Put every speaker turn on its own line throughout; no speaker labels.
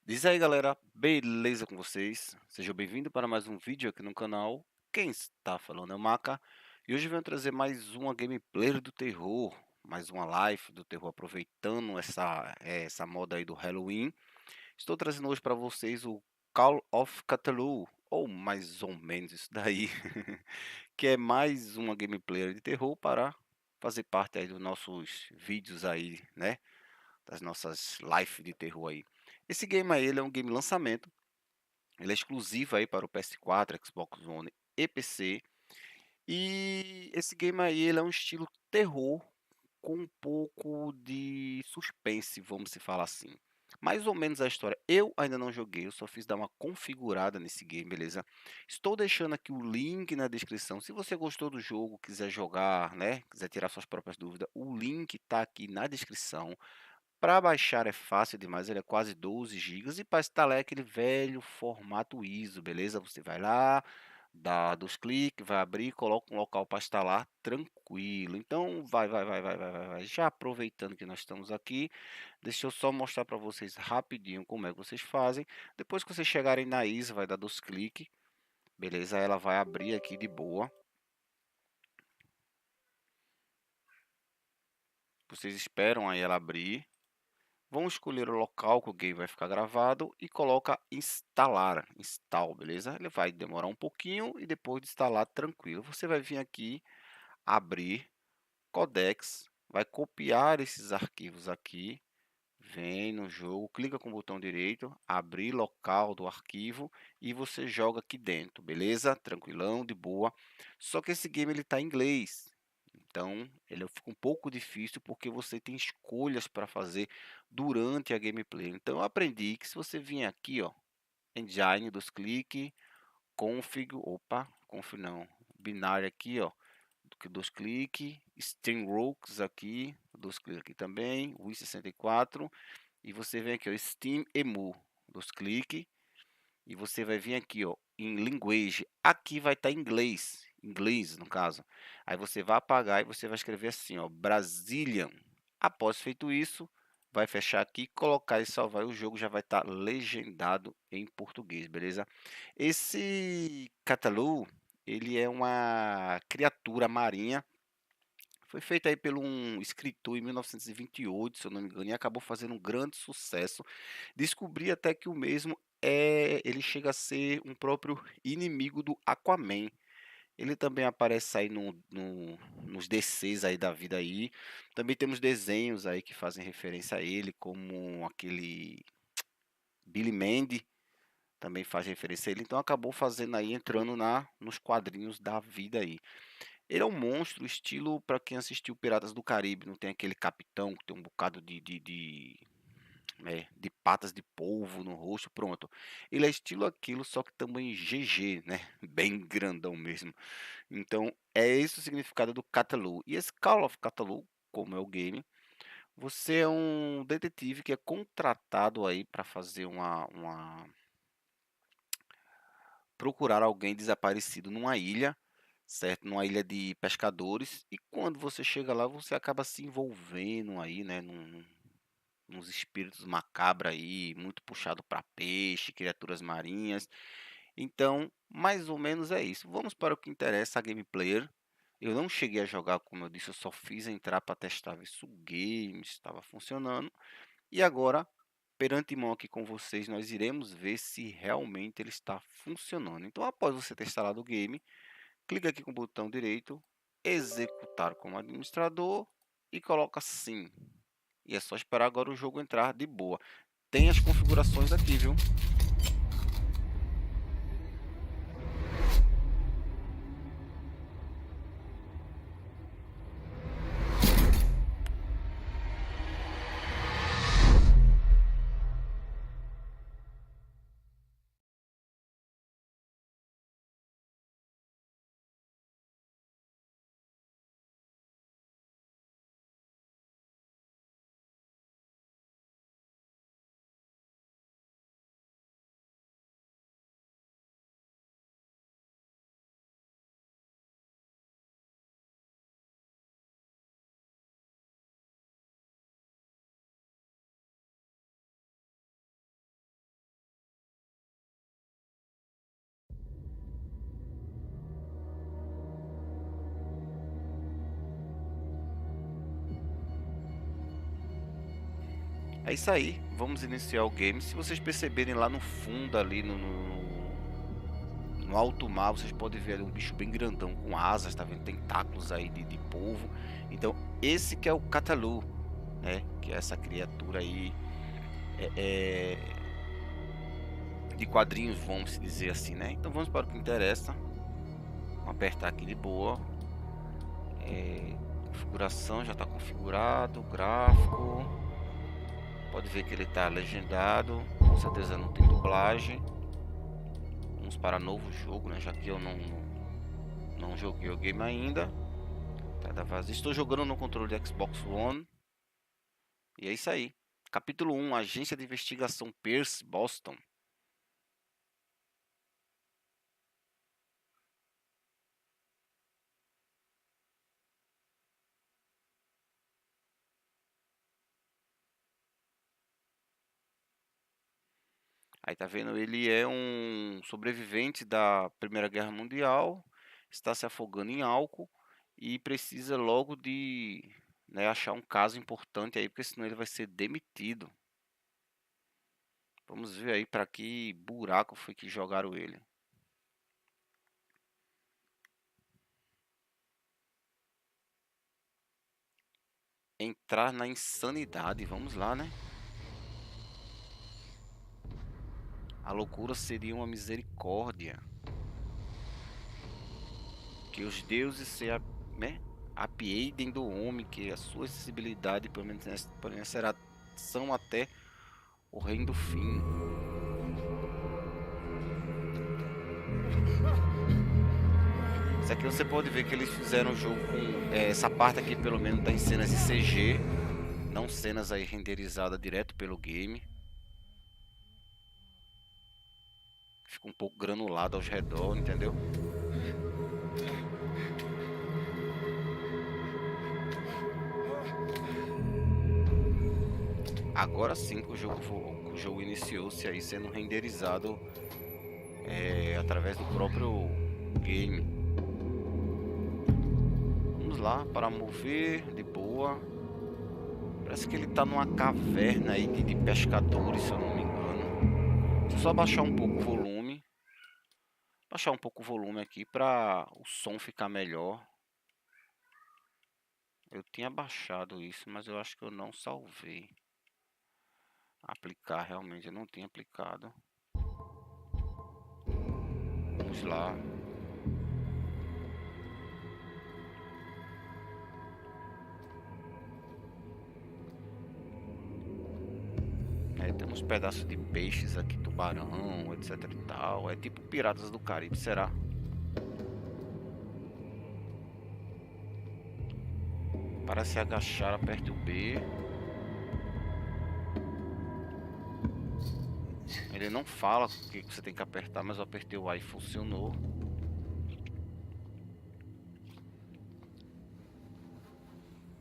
Diz aí galera, beleza com vocês? Sejam bem-vindos para mais um vídeo aqui no canal. Quem está falando é o Maca e hoje eu venho trazer mais uma gameplay do terror, mais uma live do terror aproveitando essa moda aí do Halloween. Estou trazendo hoje para vocês o Call of Cthulhu, ou mais ou menos isso daí, que é mais uma gameplay de terror para fazer parte aí dos nossos vídeos aí, né? Das nossas lives de terror aí. Esse game aí, ele é um game lançamento, ele é exclusivo aí para o PS4, Xbox One e PC. E esse game aí, ele é um estilo terror com um pouco de suspense, vamos se falar assim. Mais ou menos a história. Eu ainda não joguei, eu só fiz dar uma configurada nesse game, beleza? Estou deixando aqui o link na descrição. Se você gostou do jogo, quiser jogar, né? Quiser tirar suas próprias dúvidas, o link está aqui na descrição. Para baixar é fácil demais, ele é quase 12 gigas e para instalar é aquele velho formato ISO, beleza? Você vai lá, dá dos cliques, vai abrir, coloca um local para instalar tranquilo. Então vai. Já aproveitando que nós estamos aqui, deixa eu só mostrar para vocês rapidinho como é que vocês fazem. Depois que vocês chegarem na ISO, vai dar dos cliques, beleza? Ela vai abrir aqui de boa. Vocês esperam aí ela abrir. Vão escolher o local que o game vai ficar gravado e coloca instalar, install, beleza? Ele vai demorar um pouquinho e depois de instalar tranquilo. Você vai vir aqui, abrir, codecs, vai copiar esses arquivos aqui, vem no jogo, clica com o botão direito, abrir local do arquivo e você joga aqui dentro, beleza? Tranquilão, de boa. Só que esse game ele está em inglês. Então, ele fica um pouco difícil porque você tem escolhas para fazer durante a gameplay. Então, eu aprendi que se você vir aqui, ó, engine dos cliques, config, opa, config não, binário aqui, ó, dos cliques, steamrooks aqui, dos cliques aqui também, Win64, e você vem aqui, ó, Steam Emu dos cliques, e você vai vir aqui, ó, em language. Aqui vai estar em inglês no caso. Aí você vai apagar e você vai escrever assim, ó, Brazilian. Após feito isso, vai fechar aqui, colocar e salvar. O jogo já vai estar legendado em português, beleza? Esse Cthulhu, ele é uma criatura marinha. Foi feito aí por um escritor em 1928, se eu não me engano, e acabou fazendo um grande sucesso. Descobri até que o mesmo ele chega a ser um próprio inimigo do Aquaman. Ele também aparece aí nos DCs aí da vida aí. Também temos desenhos aí que fazem referência a ele, como aquele Billy Mandy também faz referência a ele. Então acabou fazendo aí, entrando nos quadrinhos da vida aí. Ele é um monstro, estilo para quem assistiu Piratas do Caribe, não tem aquele capitão que tem um bocado de patas de polvo no rosto, pronto. Ele é estilo aquilo, só que também GG, né? Bem grandão mesmo. Então, é esse o significado do Cthulhu. E esse Call of Cthulhu, como é o game, você é um detetive que é contratado aí para fazer procurar alguém desaparecido numa ilha, certo? Numa ilha de pescadores. E quando você chega lá, você acaba se envolvendo aí, né? Uns espíritos macabros aí, muito puxado para peixe, criaturas marinhas. Então, mais ou menos é isso. Vamos para o que interessa, a gameplay. Eu não cheguei a jogar, como eu disse, eu só fiz entrar para testar ver se o game estava funcionando. E agora, perante mão aqui com vocês, nós iremos ver se realmente ele está funcionando. Então, após você ter instalado o game, clica aqui com o botão direito, executar como administrador e coloca sim. E é só esperar agora o jogo entrar de boa. Tem as configurações aqui, viu? É isso aí, vamos iniciar o game. Se vocês perceberem lá no fundo ali, no alto mar, vocês podem ver ali um bicho bem grandão com asas, tá vendo? Tentáculos aí de polvo. Então esse que é o Cthulhu, né? Que é essa criatura aí de quadrinhos, vamos dizer assim, né? Então vamos para o que interessa. Vamos apertar aqui de boa. Configuração já está configurado, gráfico. Pode ver que ele está legendado, com certeza não tem dublagem. Vamos para novo jogo, né? Já que eu não joguei o game ainda. Tá vazio. Estou jogando no controle de Xbox One. E é isso aí. Capítulo 1, Agência de Investigação Pierce, Boston. Aí tá vendo, ele é um sobrevivente da Primeira Guerra Mundial, está se afogando em álcool e precisa logo de, né, achar um caso importante aí, porque senão ele vai ser demitido. Vamos ver aí para que buraco foi que jogaram ele. Entrar na insanidade, vamos lá, né? A loucura seria uma misericórdia. Que os deuses né, apiedem do homem, que a sua sensibilidade permanecerá são até o reino do fim. Isso aqui você pode ver que eles fizeram o jogo com essa parte aqui, pelo menos, das cenas de CG, não cenas aí renderizadas direto pelo game. Fica um pouco granulado ao redor, entendeu? Agora sim que o jogo iniciou-se aí sendo renderizado através do próprio game. Vamos lá para mover de boa. Parece que ele tá numa caverna aí de pescadores, se eu não me engano. Deixa eu só baixar um pouco o volume. Baixar um pouco o volume aqui para o som ficar melhor. Eu tinha baixado isso, mas eu acho que eu não salvei. Aplicar, realmente eu não tinha aplicado. Vamos lá. Temos pedaços de peixes aqui, tubarão, etc e tal. É tipo Piratas do Caribe, será? Para se agachar, aperte o B. Ele não fala o que você tem que apertar, mas eu apertei o A e funcionou.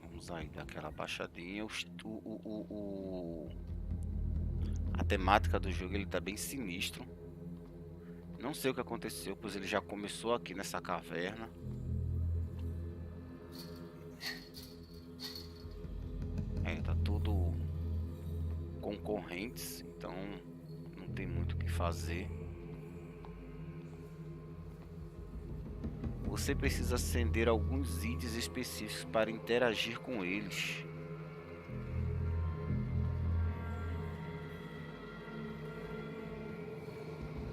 Vamos aí dar aquela baixadinha. A temática do jogo ele tá bem sinistro. Não sei o que aconteceu, pois ele já começou aqui nessa caverna. Tá tudo concorrentes, então não tem muito o que fazer. Você precisa acender alguns itens específicos para interagir com eles.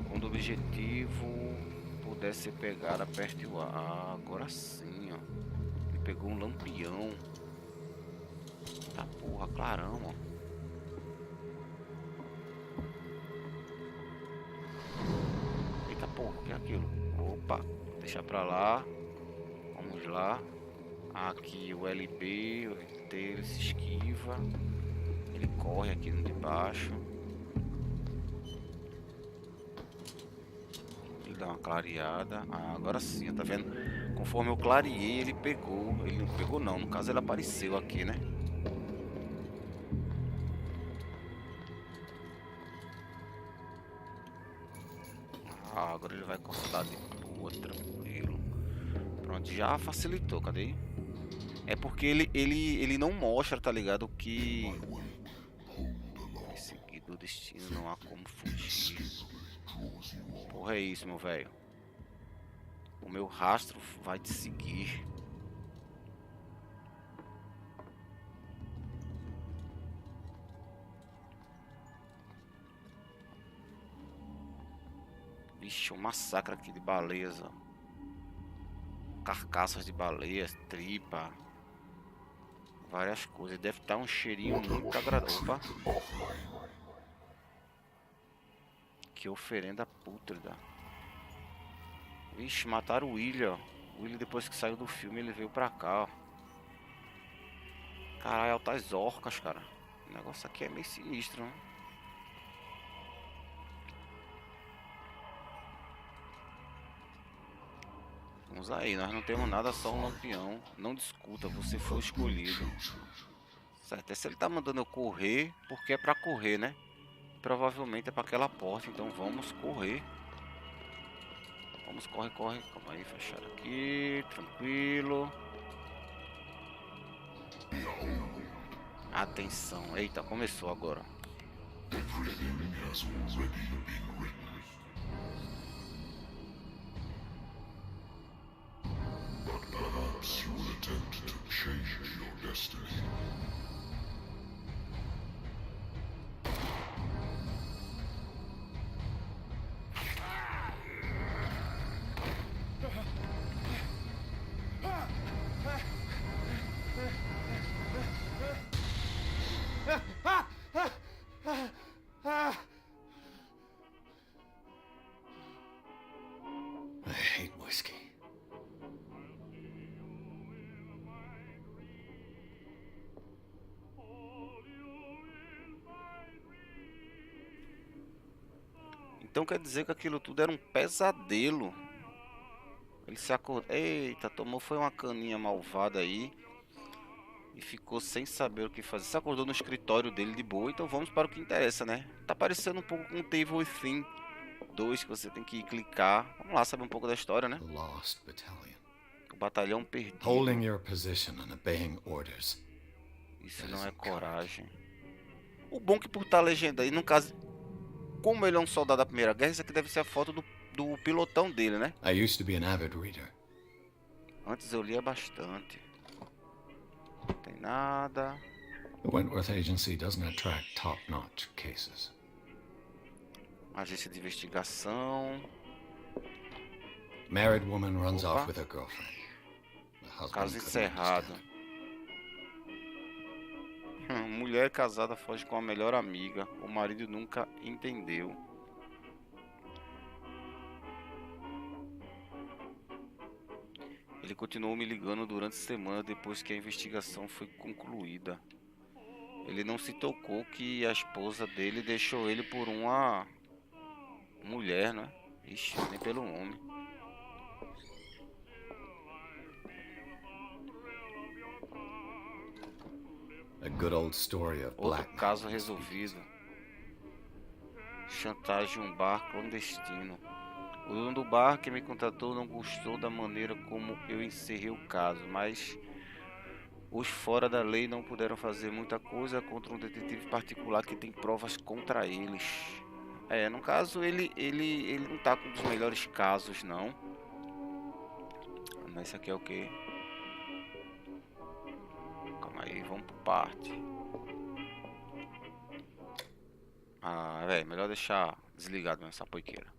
Quando o objetivo puder ser pegar, aperte o A. Agora sim, ó. Ele pegou um lampião. Tá porra, clarão, ó. Eita porra, o que é aquilo? Opa, deixa pra lá. Vamos lá. Aqui o LB, o RT, ele se esquiva. Ele corre aqui no de baixo. Ele dá uma clareada. Agora sim, tá vendo? Conforme eu clareei, ele pegou. Ele não pegou não, no caso ele apareceu aqui, né? Agora ele vai cortar de boa, tranquilo. Pronto, já facilitou, cadê? É porque ele não mostra, tá ligado? Que destino, não há como fugir. Porra, é isso, meu velho. O meu rastro vai te seguir. Vixe, um massacre aqui de baleias, ó. Carcaças de baleias, tripa. Várias coisas. Deve estar um cheirinho muito agradável. Opa. Que oferenda pútrida. Vixe, mataram o Ilha, ó. O Ilha, depois que saiu do filme, ele veio pra cá, ó. Caralho, altas orcas, cara. O negócio aqui é meio sinistro, né? Vamos aí, nós não temos nada, só um lampião. Não discuta, você foi escolhido. Certo, se ele tá mandando eu correr, porque é pra correr, né? Provavelmente é pra aquela porta, então vamos correr. Vamos, corre, corre. Calma aí, fechar aqui, tranquilo. Atenção, eita, começou agora.
I hate whiskey.
Então quer dizer que aquilo tudo era um pesadelo. Ele se acordou. Eita, tomou foi uma caninha malvada aí. E ficou sem saber o que fazer. Se acordou no escritório dele de boa. Então vamos para o que interessa, né? Tá parecendo um pouco com o Table Within 2, que você tem que clicar. Vamos lá saber um pouco da história, né?
The Lost Battalion.
O batalhão perdido.
Holding your position and obeying orders.
Isso não é coragem. O bom que por estar legenda aí, no caso, como ele é um soldado da Primeira Guerra, isso aqui deve ser a foto do pilotão dele, né?
I used to be an avid reader.
Antes eu lia bastante. Não tem nada.
The Wentworth Agency doesn't attract top-notch cases.
Agência de investigação.
Married woman runs
Opa.
off with her girlfriend. The husband
Caso
couldn't
encerrado.
understand.
Mulher casada foge com a melhor amiga. O marido nunca entendeu. Ele continuou me ligando durante a semana depois que a investigação foi concluída. Ele não se tocou que a esposa dele deixou ele por uma mulher, né? Ixi, nem pelo homem.
A good old story of
Outro
blackmail.
caso resolvido. Chantagem em um bar clandestino. O dono do bar que me contratou não gostou da maneira como eu encerrei o caso, mas os fora da lei não puderam fazer muita coisa contra um detetive particular que tem provas contra eles. No caso ele não tá com um dos melhores casos, não. Mas esse aqui é o que? Calma aí, vamos por parte. Velho, melhor deixar desligado nessa poiqueira.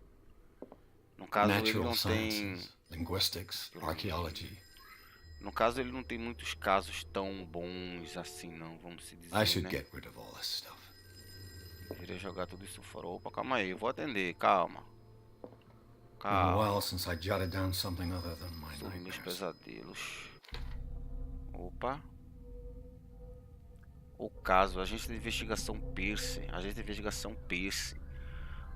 No caso ele
Natural
não tem.
sciences, linguistics, archaeology.
No caso ele não tem muitos casos tão bons assim, não, vamos se dizer,
I should
né?
get rid of all this stuff.
Deveria jogar tudo isso fora. Opa, calma aí, eu vou atender, calma.
Been a while since I jotted down something other than my
Sobre meus
nightmares.
pesadelos. Opa. O caso, agência de investigação Pierce. Agência de investigação Pierce.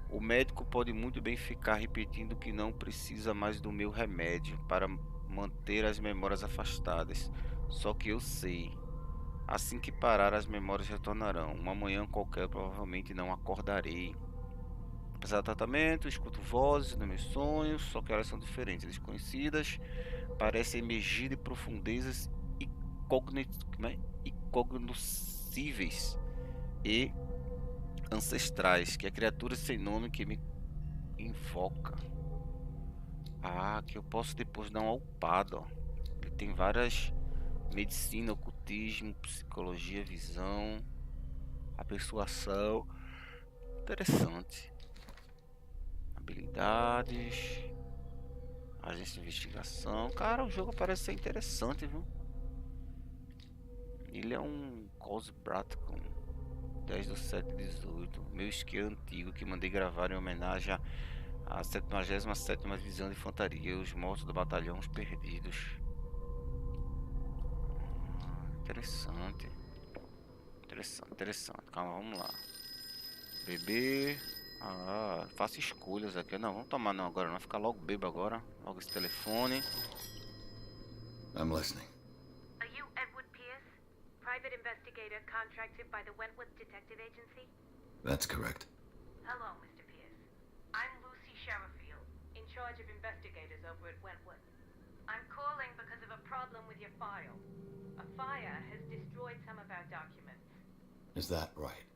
O médico pode muito bem ficar repetindo que não precisa mais do meu remédio para manter as memórias afastadas. Só que eu sei. Assim que parar, as memórias retornarão. Uma manhã qualquer, provavelmente não acordarei. Apesar do tratamento, escuto vozes nos meus sonhos, só que elas são diferentes, desconhecidas, parecem emergir de profundezas incognoscíveis e ancestrais, que é criatura sem nome que me invoca. Ah, que eu posso depois dar uma upada, ó. Ele tem várias: medicina, ocultismo, psicologia, visão, a persuasão. Interessante. Habilidades, agência de investigação. Cara, o jogo parece ser interessante, viu? Ele é um Cosbrat com 10/7/18. Meu esquema antigo que mandei gravar em homenagem à 77ª Divisão de Infantaria, os mortos do batalhão, os perdidos. Interessante. Interessante, interessante. Calma, vamos lá. Beber. Ah, faço escolhas aqui. Não, vamos tomar não agora. Não vai ficar logo bebo agora. Logo esse telefone.
I'm listening.
Are you Edward Pierce, private investigator contracted by the Wentworth Detective Agency?
That's correct.
Hello, Mr. Pierce. I'm Lucy Sherrifield, in charge of investigators over at Wentworth. I'm calling because of a problem with your file. A fire has destroyed some of our documents.
Is that right?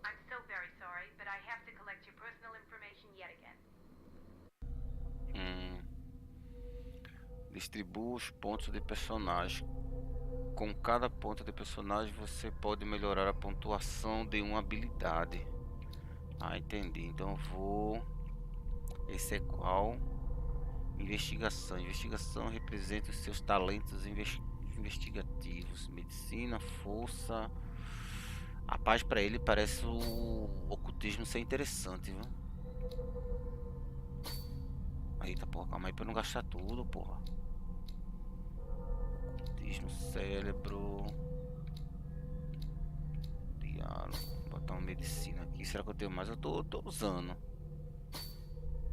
I'm so very sorry, but I have to collect your personal information yet again.
Distribua os pontos de personagem. Com cada ponto de personagem você pode melhorar a pontuação de uma habilidade. Ah, entendi. Então eu vou... Esse é qual? Investigação. Investigação representa os seus talentos investigativos. Medicina, força. A paz pra ele parece o ocultismo ser interessante, viu? Eita, porra, calma aí pra eu não gastar tudo, porra. Ocultismo, cérebro. Diálogo. Vou botar uma medicina aqui. Será que eu tenho mais? Eu tô usando.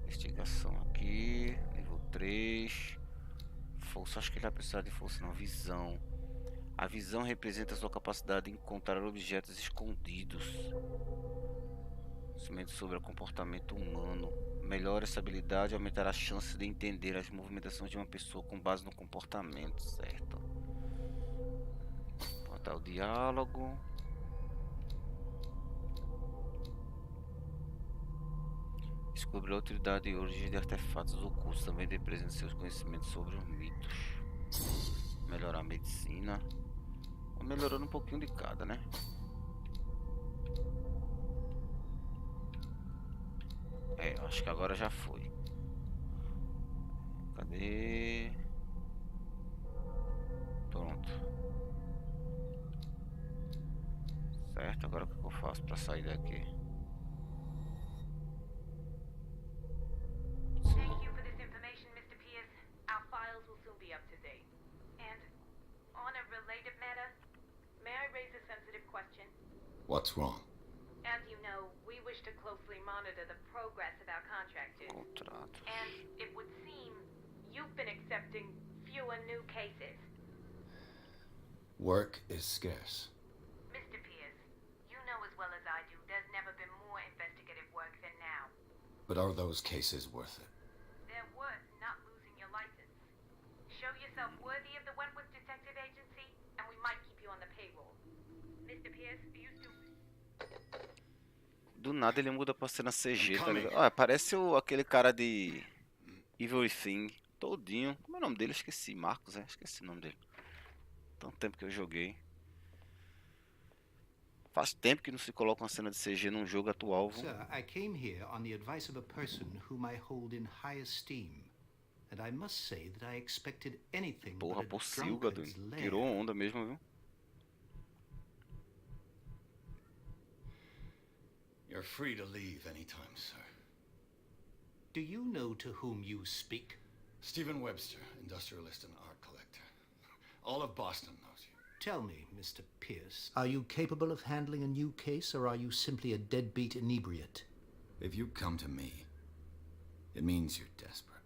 Investigação aqui. Nível 3. Força, acho que ele vai precisar de força, não. Visão. A visão representa a sua capacidade de encontrar objetos escondidos. Conhecimento sobre o comportamento humano. Melhora essa habilidade e aumentará a chance de entender as movimentações de uma pessoa com base no comportamento, certo? Botar o diálogo. Descobrir a utilidade e origem de artefatos ocultos. Também representa seus conhecimentos sobre os mitos. Melhorar a medicina. Melhorando um pouquinho de cada, né? É, acho que agora já foi. Cadê? Pronto. Certo, agora o que eu faço para sair daqui?
Thank you for this information, Mr. Pierce. Our files will soon be up to date. And on a related matter, may I raise a sensitive question?
What's wrong?
As you know, we wish to closely monitor the progress of our contractors.
Contratos.
And it would seem you've been accepting fewer new cases.
Work is scarce.
Mr. Pierce, you know as well as I do there's never been more investigative work than now.
But are those cases worth it?
They're worth not losing your license. Show yourself worthy of the Wentworth Detective Agency, and we might keep you on the payroll. Mr. Pierce, are you still...
Do nada ele muda pra cena CG, tá ligado? Ah, parece aquele cara de Everything todinho. Como é o nome dele? Esqueci. Marcos, esqueci o nome dele. Tanto tempo que eu joguei. Faz tempo que não se coloca uma cena de CG num jogo atual, viu?
Sir, I came here on the advice of a person whom I hold in high esteem. And I must say that I expected anything
Porra,
but a
Pocilga,
drunkard's lair.
tirou onda mesmo, viu?
You're free to leave anytime, sir.
Do you know to whom you speak?
Stephen Webster, industrialist and art collector. All of Boston knows you.
Tell me, Mr. Pierce, are you capable of handling a new case, or are you simply a deadbeat inebriate?
If you come to me, it means you're desperate.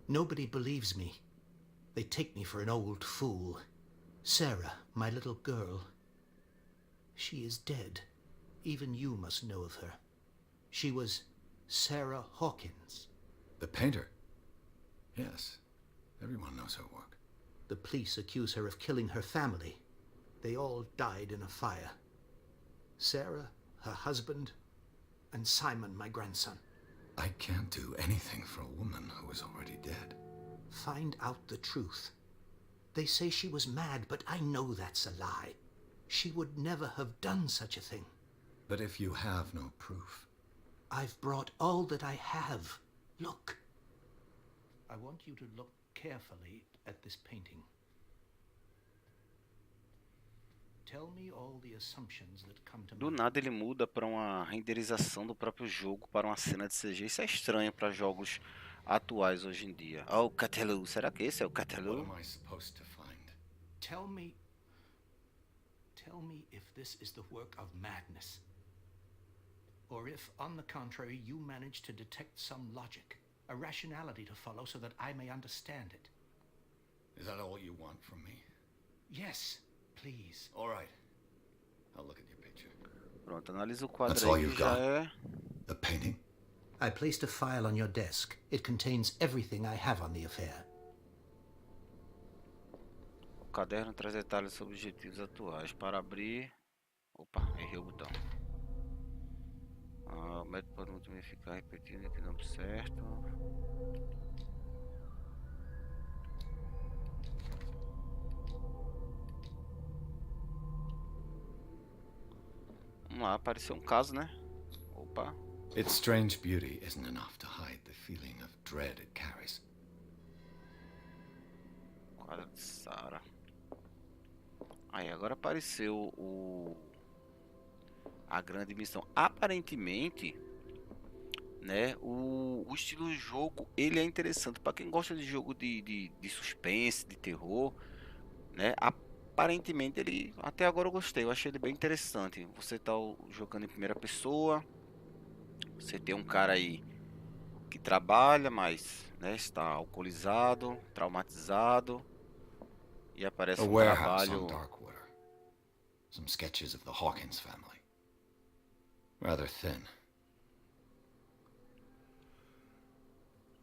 Nobody believes me. They take me for an old fool. Sarah, my little girl, she is dead. Even you must know of her. She was Sarah Hawkins.
The painter? Yes. Everyone knows her work.
The police accuse her of killing her family. They all died in a fire. Sarah, her husband, and Simon, my grandson.
I can't do anything for a woman who is already dead.
Find out the truth. They say she was mad, but I know that's a lie. She would never have done such a thing.
But if you have no proof...
I've brought all that I have. Look. I want you to look carefully at this painting. Tell me all the assumptions that come to
Do
mind.
nada ele muda para uma renderização do próprio jogo, para uma cena de CG. Isso é estranho para jogos atuais hoje em dia. Oh, o Cthulhu. Será que esse é o
What
Cthulhu?
am I supposed to find?
Tell me if this is the work of madness. Or if, on the contrary, you manage to detect some logic, a rationality to follow so that I may understand it.
Is that all you want from me?
Yes, please.
All right. I'll look at your picture.
Pronto, analisa o quadro
That's all
aí que
you've
já
got?
é...
The painting?
I placed a file on your desk. It contains everything I have on the affair.
O caderno traz detalhes sobre objetivos atuais. Para abrir... Opa, errei o botão. O método pode muito bem ficar repetindo aqui não certo. Vamos lá, apareceu um caso, né? Opa.
Its strange beauty isn't enough to hide the feeling of dread it carries.
Quadro de Sarah. Aí, agora apareceu a grande missão. Aparentemente, né, o estilo do jogo, ele é interessante para quem gosta de jogo de suspense, de terror, né? Aparentemente ele, até agora eu gostei, eu achei ele bem interessante. Você tá jogando em primeira pessoa, você tem um cara aí que trabalha, mas, né, está alcoolizado, traumatizado, e aparece
A
um
warehouse
trabalho.
on Darkwater. Some sketches of the Hawkins family. Rather thin.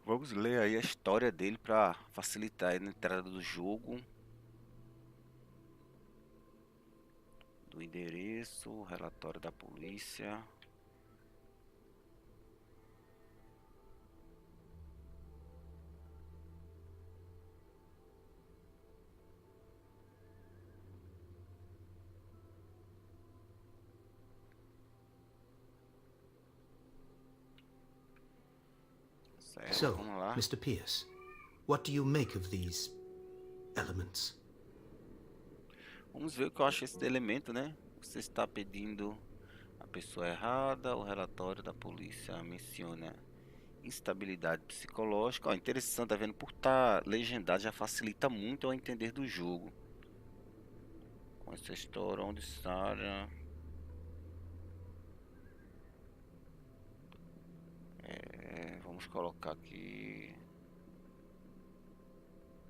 Vamos ler aí a história dele para facilitar aí na entrada do jogo. Do endereço, relatório da polícia. Certo,
So,
vamos lá.
Mr. Pierce, what do you make of these elements?
Vamos ver o que eu acho esse elemento, né? Você está pedindo a pessoa errada, o relatório da polícia menciona instabilidade psicológica. Ó, interessante, tá vendo? Por estar legendado já facilita muito ao entender do jogo. Com essa história, onde Sarah... vamos colocar aqui...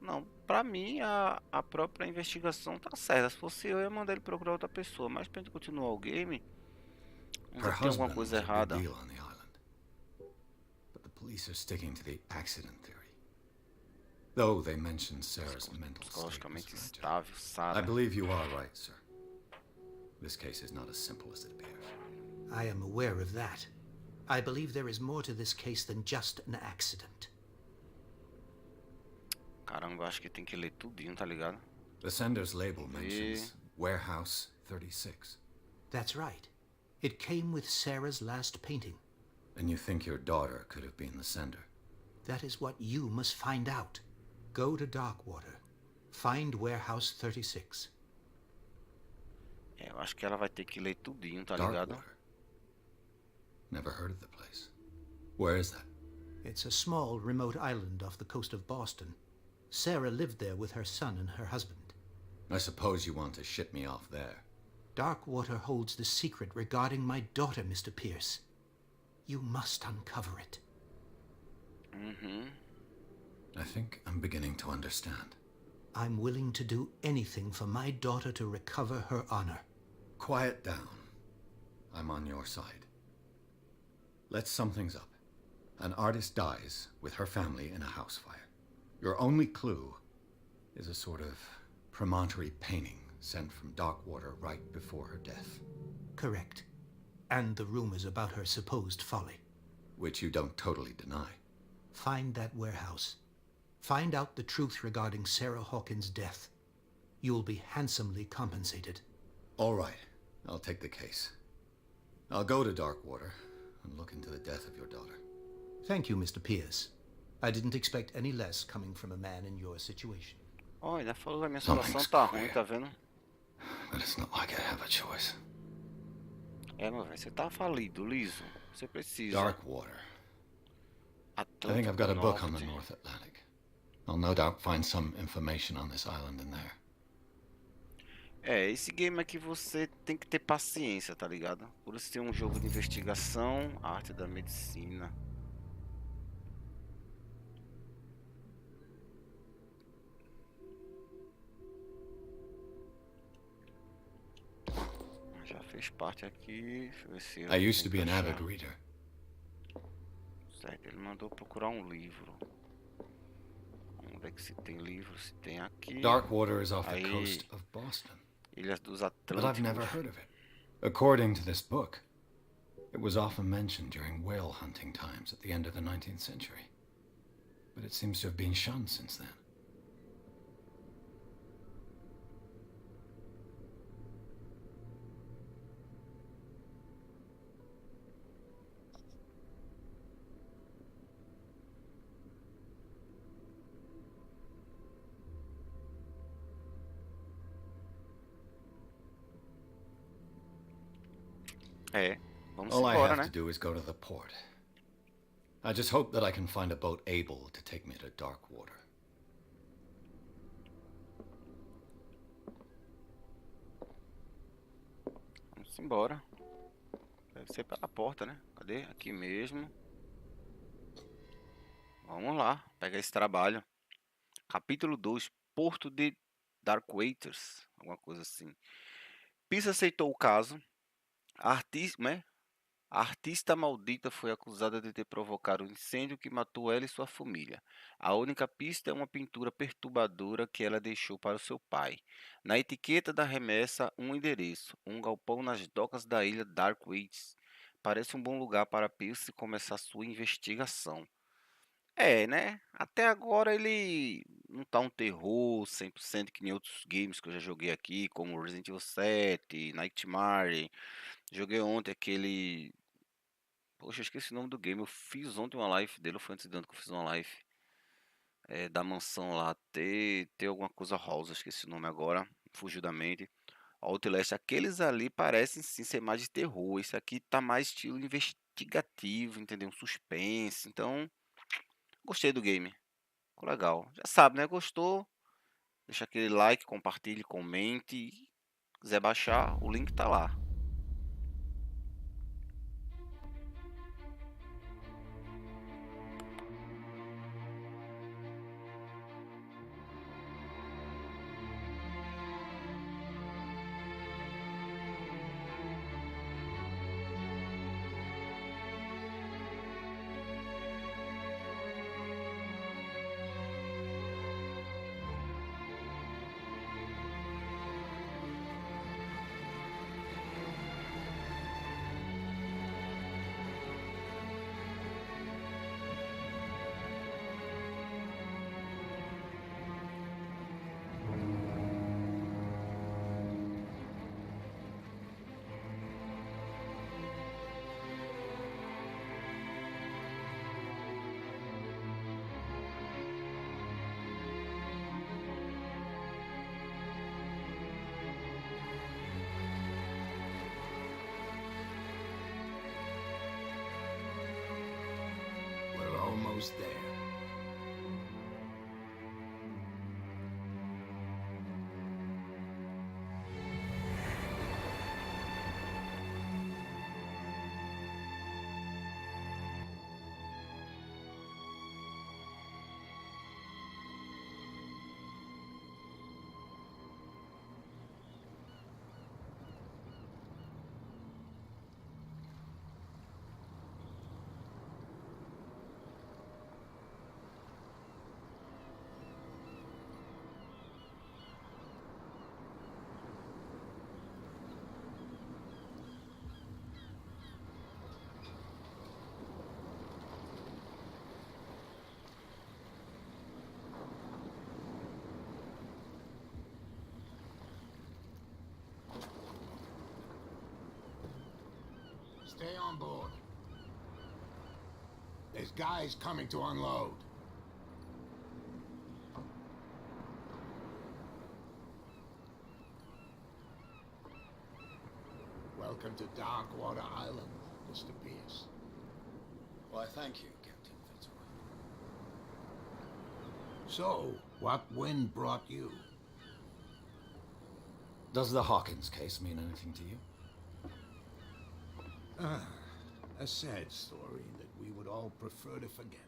Não, pra mim a própria investigação tá certa. Se fosse eu ia mandar ele procurar outra pessoa. Mas pra gente continuar o game, vamos ver
Her
se tem alguma
husband
coisa
was a big
errada.
deal on the island. But the police are sticking to the accident theory. Though they mention Sarah's mental state was
Psicologicamente
fragile.
instável,
I
Sarah.
believe you are right, sir. This case is not as simple as it appears.
I am aware of that. I believe there is more to this case than just an accident.
Caramba, eu acho que tem que ler tudinho, tá ligado?
The sender's label mentions Warehouse 36.
That's right. It came with Sarah's last painting.
And you think your daughter could have been the sender?
That is what you must find out. Go to Darkwater. Find Warehouse 36.
Eu acho que ela vai ter que ler tudinho, tá ligado?
Darkwater? Never heard of the place. Where is that?
It's a small, remote island off the coast of Boston. Sarah lived there with her son and her husband.
I suppose you want to ship me off there.
Darkwater holds the secret regarding my daughter, Mr. Pierce. You must uncover it.
I think I'm beginning to understand.
I'm willing to do anything for my daughter to recover her honor.
Quiet down. I'm on your side. Let's sum things up. An artist dies with her family in a house fire. Your only clue is a sort of promontory painting sent from Darkwater right before her death.
Correct. and the rumors about her supposed folly.
Which you don't totally deny.
Find that warehouse. Find out the truth regarding Sarah Hawkins' death. You'll be handsomely compensated.
All right, I'll take the case. I'll go to Darkwater and look into the death of your daughter.
Thank you, Mr. Pierce. I didn't expect any less coming from a man in your situation.
Ó, ainda falou que a minha situação tá ruim, tá vendo?
But it's not like I have a choice.
É, meu velho, você tá falido, liso. Você precisa.
Darkwater. I
Atlântico
think I've got a
do
book on the
Norte.
North Atlantic. I'll no doubt find some information on this island in there.
É, esse game aqui você tem que ter paciência, tá ligado? Por isso tem um jogo de investigação, arte da medicina. Já fez parte aqui. Deixa eu ver se eu
I used to be
consigo
an
achar.
avid reader.
Certo, ele mandou procurar um livro. Vamos ver que se tem livro, se tem aqui.
Darkwater is off the
Aí.
coast of Boston,
Ilhas dos
but I've never
Atlânticos.
heard of it. According to this book, it was often mentioned during whale hunting times at the end of the 19th century. But it seems to have been shunned since then.
É, vamos
All I
embora,
have
né?
to do is go to the port. I just hope that I can find a boat able to take me to Darkwater.
Vamos embora. Deve ser pela porta, né? Cadê? Aqui mesmo. Vamos lá, pegar esse trabalho. Capítulo 2, Porto de Darkwaters, alguma coisa assim. Pierce aceitou o caso. A artista maldita foi acusada de ter provocado o incêndio que matou ela e sua família. A única pista é uma pintura perturbadora que ela deixou para o seu pai. Na etiqueta da remessa, um endereço, um galpão nas docas da ilha Darkwaters. Parece um bom lugar para Pierce começar sua investigação. É, né? Até agora ele não tá um terror 100% que nem outros games que eu já joguei aqui, como Resident Evil 7, Nightmare. Joguei ontem aquele. Poxa, eu esqueci o nome do game. Eu fiz ontem uma live dele, ou foi antes de ontem que eu fiz uma live. Da mansão lá, ter alguma coisa rosa, esqueci o nome agora, fugiu da mente. Outlast, aqueles ali parecem sim ser mais de terror. Esse aqui tá mais estilo investigativo, entendeu? Um suspense. Então, gostei do game. Ficou legal. Já sabe, né? Gostou? Deixa aquele like, compartilhe, comente. Se quiser baixar, o link tá lá.
We're almost there.
Stay on board. There's guys coming to unload. Welcome to Darkwater Island, Mr. Pierce.
Why, thank you, Captain Fitzroy.
So, what wind brought you?
Does the Hawkins case mean anything to you?
A sad story that we would all prefer to forget.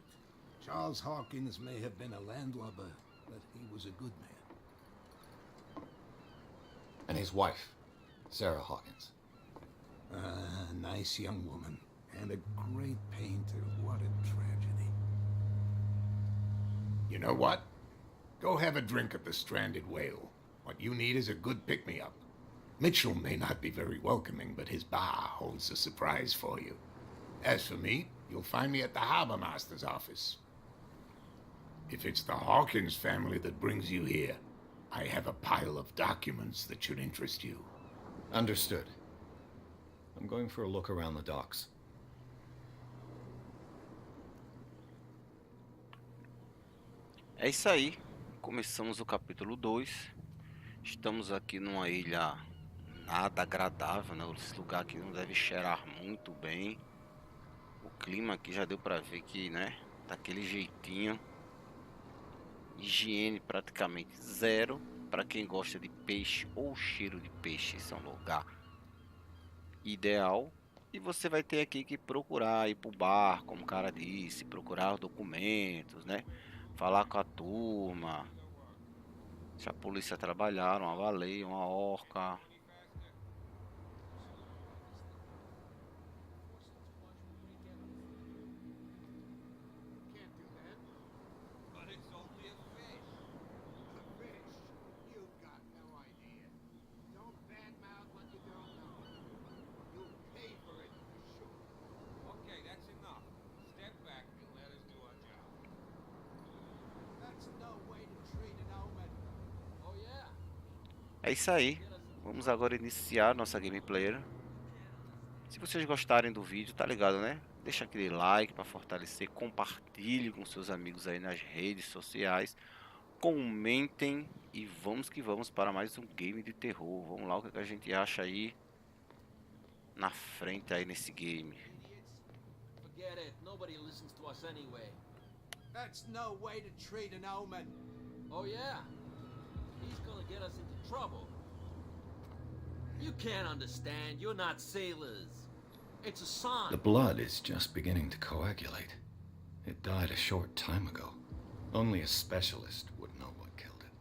Charles Hawkins may have been a landlubber, but he was a good man.
And his wife, Sarah Hawkins.
A nice young woman, and a great painter. What a tragedy. You know what? Go have a drink at the Stranded Whale. What you need is a good pick-me-up. Mitchell may not be very welcoming, but his bar holds a surprise for you. As for me, you'll find me at the Harbor Master's office. If it's the Hawkins family that brings you here, I have a pile of documents that should interest you.
Understood. I'm going for a look around the docks.
É isso aí. Começamos o capítulo 2. Estamos aqui numa ilha nada agradável, né? Esse lugar aqui não deve cheirar muito bem. O clima aqui já deu pra ver que, né, daquele jeitinho. Higiene praticamente zero. Para quem gosta de peixe ou cheiro de peixe, esse é um lugar ideal. E você vai ter aqui que procurar ir pro bar, como o cara disse, procurar documentos, né? Falar com a turma. Se a polícia trabalhar, uma baleia, uma orca. É isso aí. Vamos agora iniciar nossa gameplay. Se vocês gostarem do vídeo, tá ligado, né? Deixa aquele like para fortalecer, compartilhe com seus amigos aí nas redes sociais, comentem e vamos que vamos para mais um game de terror. Vamos lá, o que a gente acha aí na frente aí nesse game.
Forget it. Nobody listens to us anyway.
That's no way to treat an omen.
Oh yeah? He's gonna get us into trouble. You can't understand. You're not sailors. It's a sign.
The blood is just beginning to coagulate. It died a short time ago. Only a specialist would know what killed it.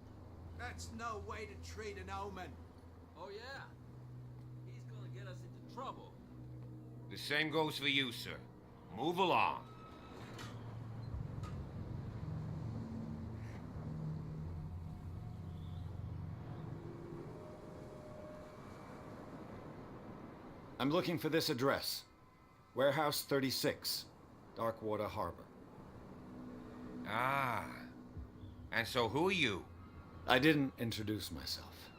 That's no way to treat an omen.
Oh yeah? He's gonna get us into trouble.
The same goes for you, sir. Move along.
I'm looking for this address. Warehouse 36, Darkwater Harbor.
Ah. And so who are you?
I didn't introduce myself.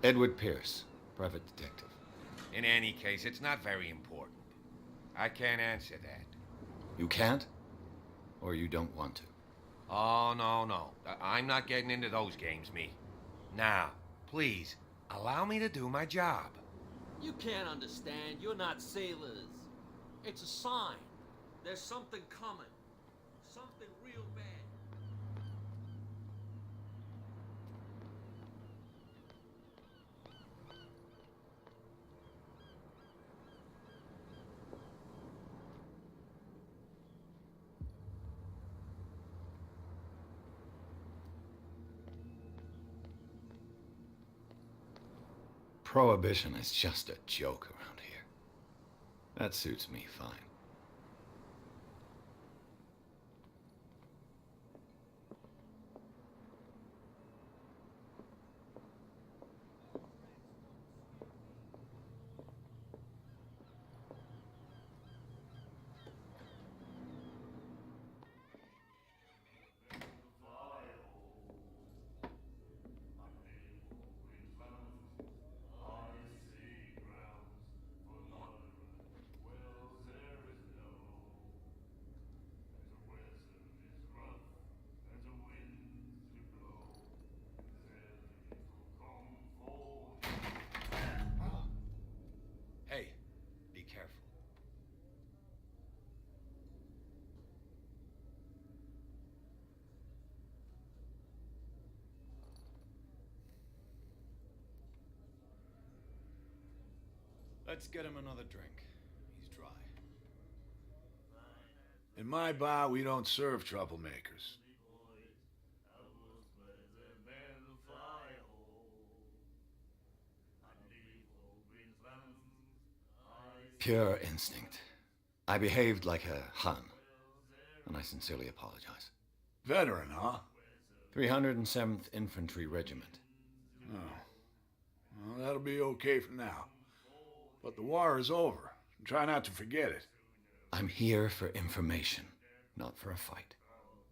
Edward Pierce, private detective.
In any case, it's not very important. I can't answer that.
You can't? Or you don't want to?
Oh, no. I'm not getting into those games, me. Now, please, allow me to do my job.
You can't understand. You're not sailors. It's a sign. There's something coming. Something real bad.
Prohibition is just a joke around here. That suits me fine. Let's get him another drink. He's dry.
In my bar, we don't serve troublemakers.
Pure instinct. I behaved like a Hun, and I sincerely apologize.
Veteran, huh?
307th Infantry Regiment.
Oh. Well, that'll be okay for now. But the war is over. Try not to forget it.
I'm here for information, not for a fight.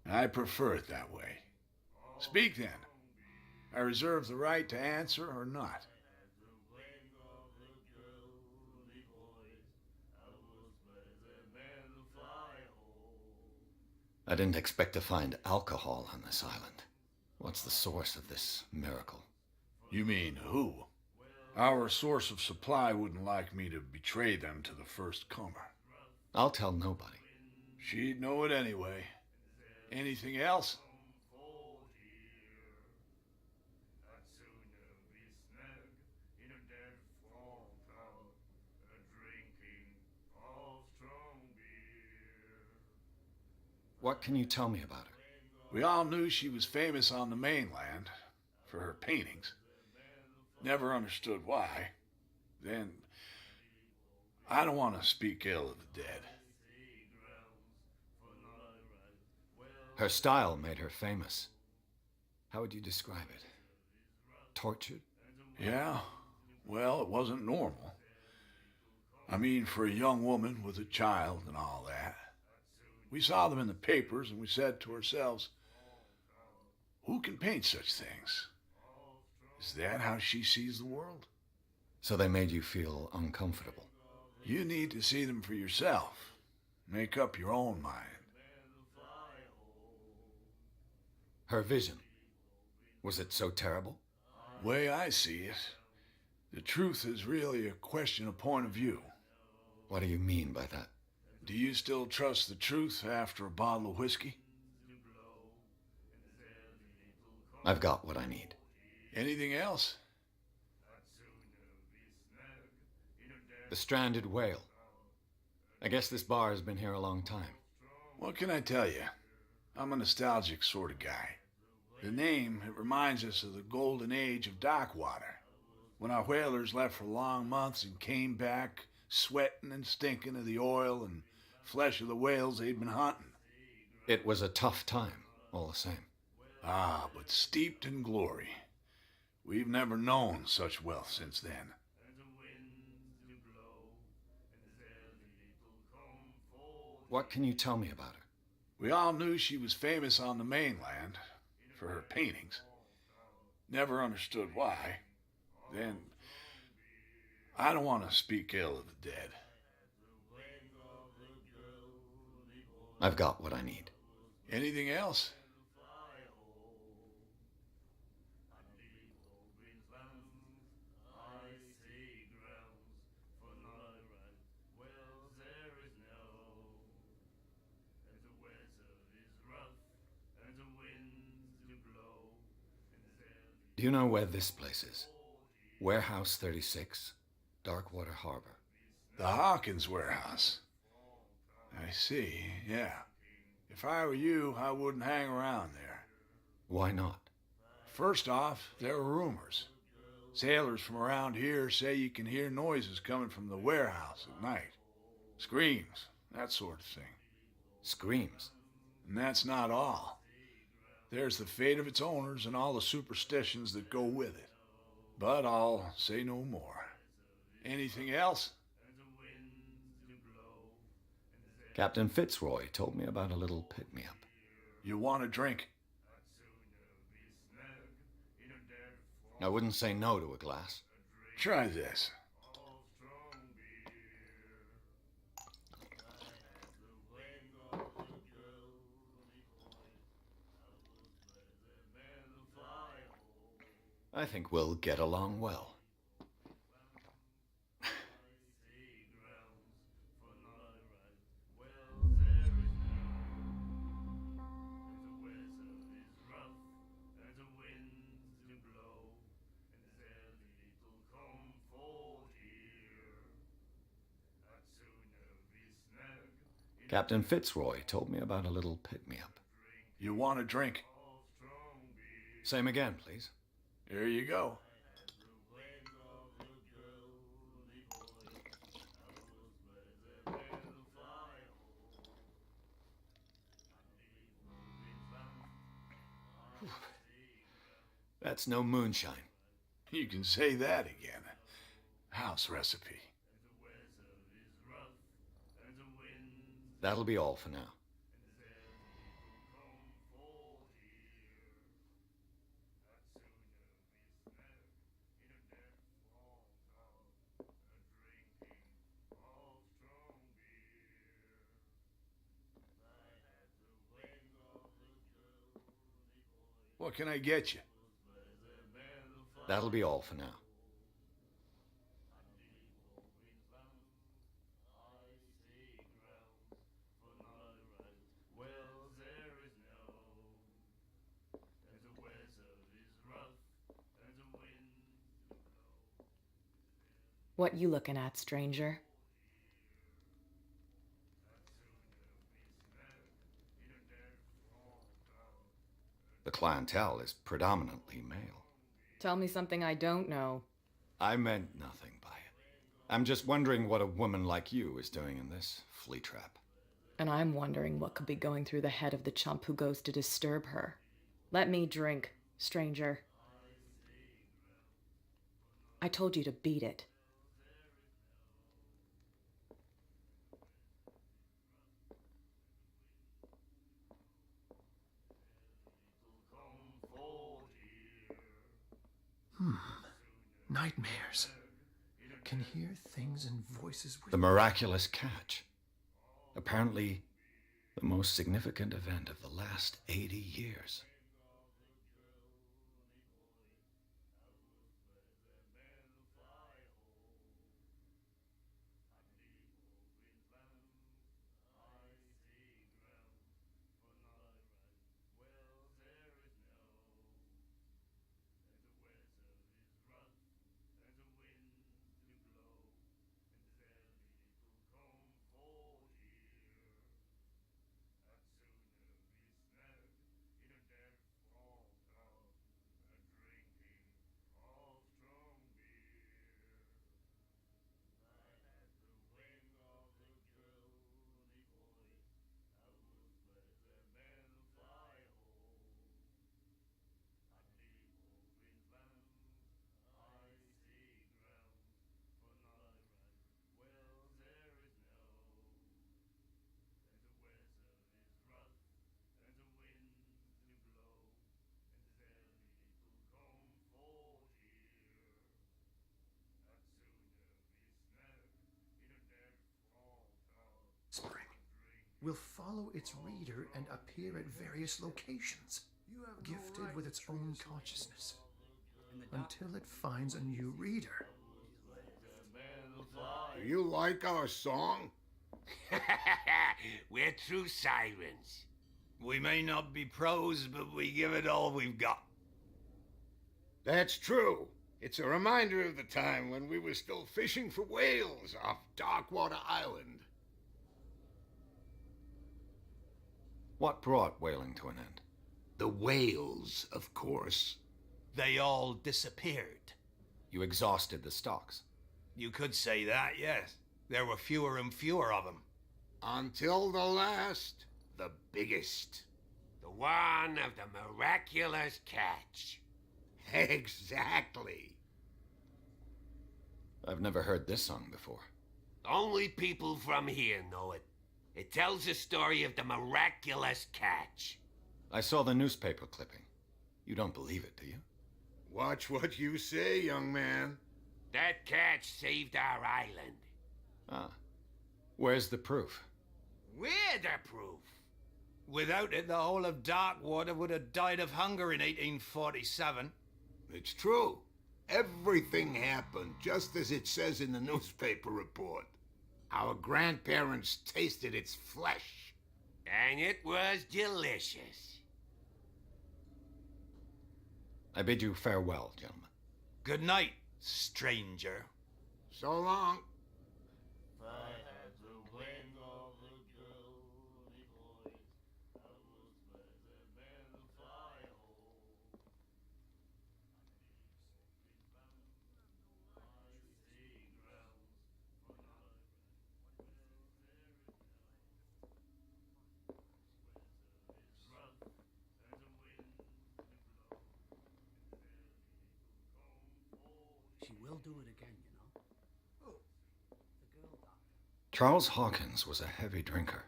I prefer it that way. Speak then. I reserve the right to answer or not.
I didn't expect to find alcohol on this island. What's the source of this miracle?
You mean who? Our source of supply wouldn't like me to betray them to the first comer.
I'll tell nobody.
She'd know it anyway. Anything else?
What can you tell me about her?
We all knew she was famous on the mainland for her paintings. Never understood why. Then, I don't want to speak ill of the dead.
Her style made her famous. How would you describe it? Tortured?
Yeah, well, it wasn't normal. I mean, for a young woman with a child and all that. We saw them in the papers and we said to ourselves, who can paint such things? Is that how she sees the world?
So they made you feel uncomfortable?
You need to see them for yourself. Make up your own mind.
Her vision, was it so terrible?
Way I see it, the truth is really a question of point of view.
What do you mean by that?
Do you still trust the truth after a bottle of whiskey?
I've got what I need.
Anything else?
The stranded whale. I guess this bar has been here a long time.
What can I tell you? I'm a nostalgic sort of guy. The name, it reminds us of the golden age of dock water, when our whalers left for long months and came back sweating and stinking of the oil and flesh of the whales they'd been hunting.
It was a tough time, all the same.
Ah, but steeped in glory. We've never known such wealth since then.
What can you tell me about her?
We all knew she was famous on the mainland for her paintings. Never understood why. Then, I don't want to speak ill of the dead.
I've got what I need.
Anything else?
Do you know where this place is? Warehouse 36, Darkwater Harbor.
The Hawkins warehouse. I see, yeah. If I were you, I wouldn't hang around there.
Why not?
First off, there are rumors. Sailors from around here say you can hear noises coming from the warehouse at night. Screams, that sort of thing.
Screams?
And that's not all. There's the fate of its owners and all the superstitions that go with it. But I'll say no more. Anything else?
Captain Fitzroy told me about a little pick-me-up.
You want a drink?
I wouldn't say no to a glass.
Try this.
I think we'll get along well. Captain Fitzroy told me about a little pick-me-up.
You want a drink?
Same again, please.
Here you go.
That's no moonshine.
You can say that again. House recipe.
That'll be all for now.
What can I get you?
That'll be all for now.
What you looking at, stranger?
The clientele is predominantly male.
Tell me something I don't know.
I meant nothing by it. I'm just wondering what a woman like you is doing in this flea trap.
And I'm wondering what could be going through the head of the chump who goes to disturb her. Let me drink, stranger. I told you to beat it.
Nightmares. Can hear things and voices.
The miraculous catch. Apparently, the most significant event of the last 80 years.
Will follow its reader and appear at various locations, gifted with its own consciousness, until it finds a new reader.
Do you like our song?
We're true sirens.
We may not be pros, but we give it all we've got.
That's true. It's a reminder of the time when we were still fishing for whales off Darkwater Island.
What brought whaling to an end?
The whales, of course.
They all disappeared.
You exhausted the stocks.
You could say that, yes. There were fewer and fewer of them.
Until the last, the biggest.
The one of the miraculous catch.
Exactly.
I've never heard this song before.
Only people from here know it. It tells the story of the miraculous catch.
I saw the newspaper clipping. You don't believe it, do you?
Watch what you say, young man.
That catch saved our island.
Ah. Where's the proof?
We're the proof.
Without it, the whole of Darkwater would have died of hunger in 1847.
It's true. Everything happened just as it says in the newspaper report. Our grandparents tasted its flesh.
And it was delicious.
I bid you farewell, gentlemen.
Good night, stranger.
So long.
I had the wing of the girl
Charles Hawkins was a heavy drinker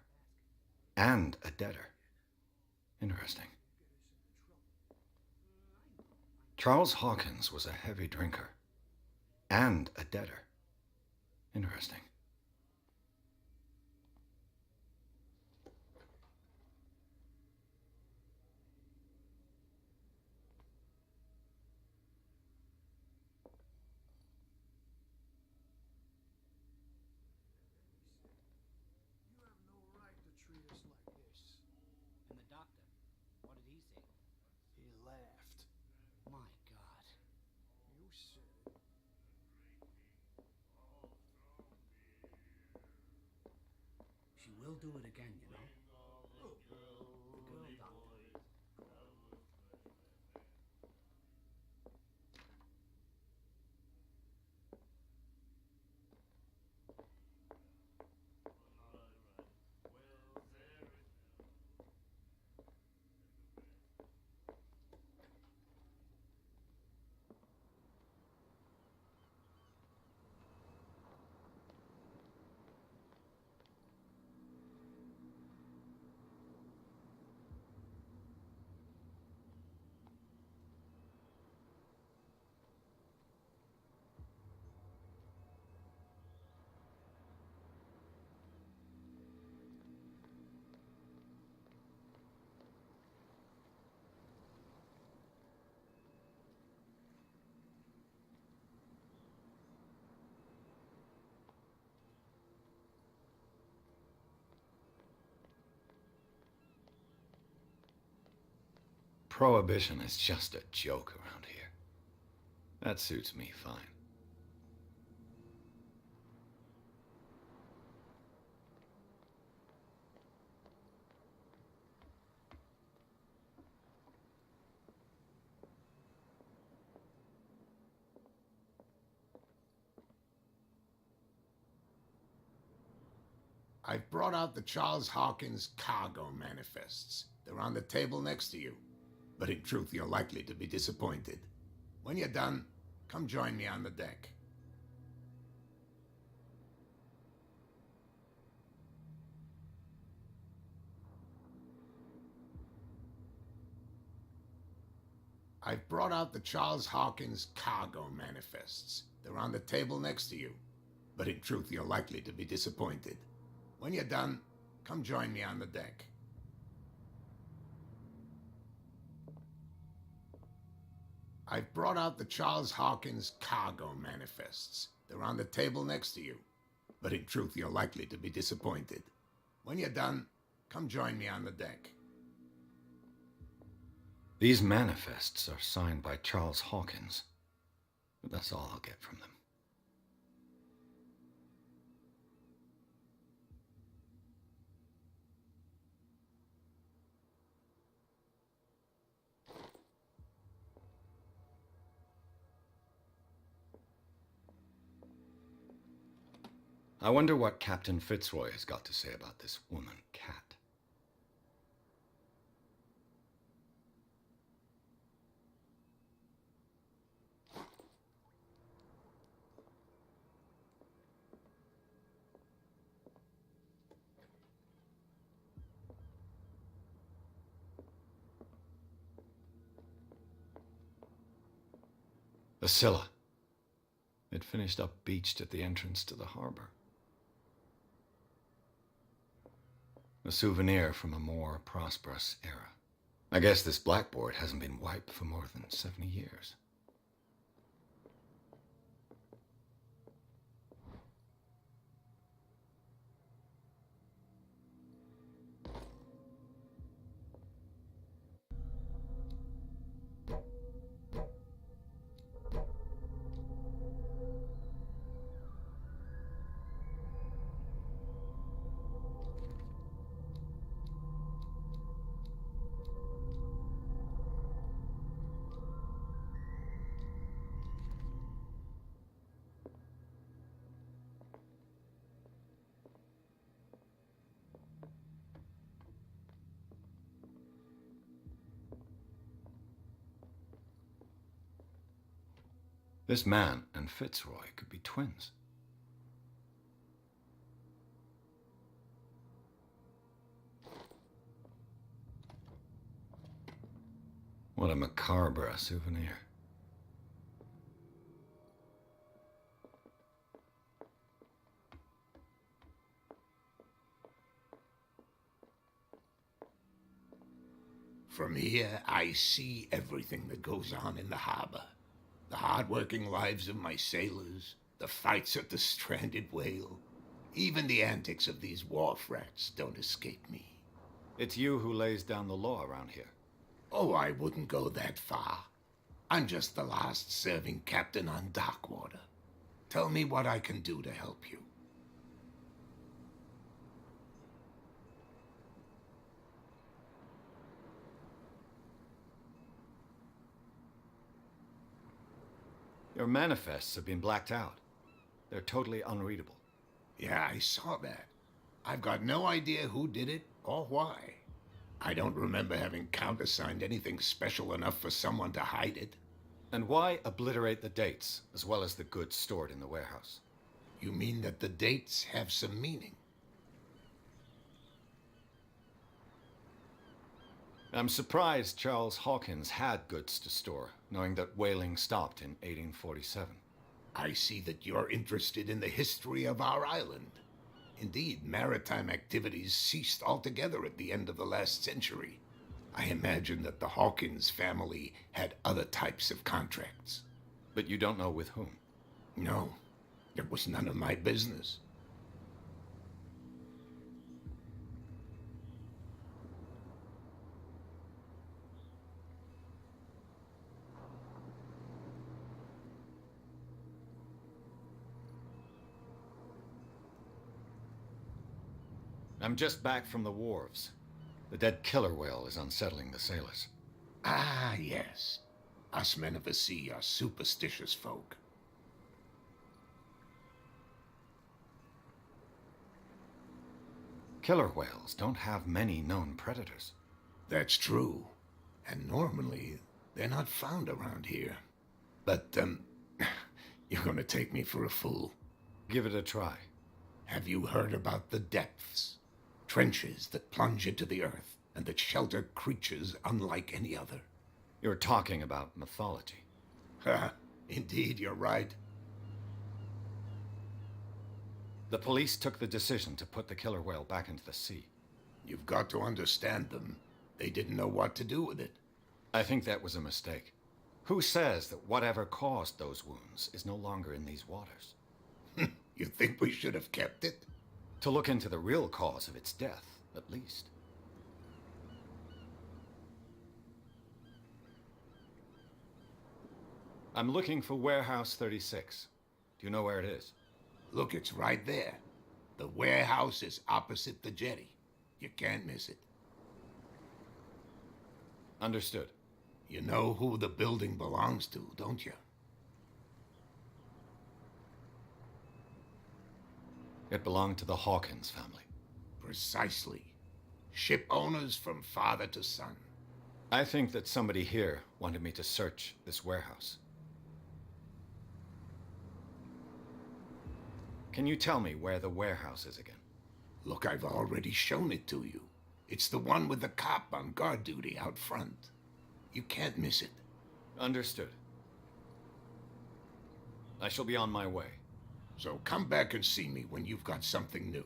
and a debtor. Interesting. Charles Hawkins was a heavy drinker and a debtor. Interesting.
And the doctor, what did he say? He laughed. My God. You said it. She will do it again, you know. The girl doctor.
Prohibition is just a joke around here. That suits me fine.
I've brought out the Charles Hawkins cargo manifests. They're on the table next to you. But in truth, you're likely to be disappointed. When you're done, come join me on the deck. I've brought out the Charles Hawkins cargo manifests. They're on the table next to you. But in truth, you're likely to be disappointed. When you're done, come join me on the deck. I've brought out the Charles Hawkins cargo manifests. They're on the table next to you. But in truth, you're likely to be disappointed. When you're done, come join me on the deck.
These manifests are signed by Charles Hawkins, but that's all I'll get from them. I wonder what Captain Fitzroy has got to say about this woman cat. The Scylla. It finished up beached at the entrance to the harbor. A souvenir from a more prosperous era. I guess this blackboard hasn't been wiped for more than 70 years. This man and Fitzroy could be twins. What a macabre souvenir.
From here, I see everything that goes on in the harbor. The hard-working lives of my sailors, the fights at the stranded whale. Even the antics of these wharf rats don't escape me.
It's you who lays down the law around here.
Oh, I wouldn't go that far. I'm just the last serving captain on Darkwater. Tell me what I can do to help you.
Your manifests have been blacked out. They're totally unreadable.
Yeah, I saw that. I've got no idea who did it or why. I don't remember having countersigned anything special enough for someone to hide it.
And why obliterate the dates, as well as the goods stored in the warehouse?
You mean that the dates have some meaning?
I'm surprised Charles Hawkins had goods to store, knowing that whaling stopped in 1847.
I see that you're interested in the history of our island. Indeed, maritime activities ceased altogether at the end of the last century. I imagine that the Hawkins family had other types of contracts.
But you don't know with whom?
No, it was none of my business.
I'm just back from the wharves. The dead killer whale is unsettling the sailors.
Ah, yes. Us men of the sea are superstitious folk.
Killer whales don't have many known predators.
That's true. And normally, they're not found around here. But, you're gonna take me for a fool.
Give it a try.
Have you heard about the depths? Trenches that plunge into the earth and that shelter creatures unlike any other.
You're talking about mythology.
Ha, indeed, you're right.
The police took the decision to put the killer whale back into the sea.
You've got to understand them. They didn't know what to do with it.
I think that was a mistake. Who says that whatever caused those wounds is no longer in these waters?
You think we should have kept it?
To look into the real cause of its death, at least. I'm looking for Warehouse 36. Do you know where it is?
Look, it's right there. The warehouse is opposite the jetty. You can't miss it.
Understood.
You know who the building belongs to, don't you?
It belonged to the Hawkins family.
Precisely. Ship owners from father to son.
I think that somebody here wanted me to search this warehouse. Can you tell me where the warehouse is again?
Look, I've already shown it to you. It's the one with the cop on guard duty out front. You can't miss it.
Understood. I shall be on my way.
So come back and see me when you've got something new.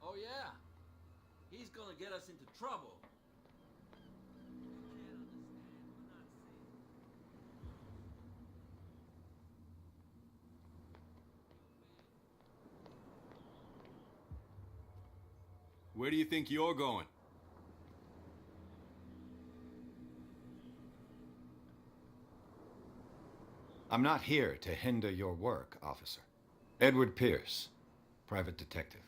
Oh, yeah. He's gonna get us into trouble. You can't understand. We're not sailors.
Where do you think you're going?
I'm not here to hinder your work, officer. Edward Pierce, private detective.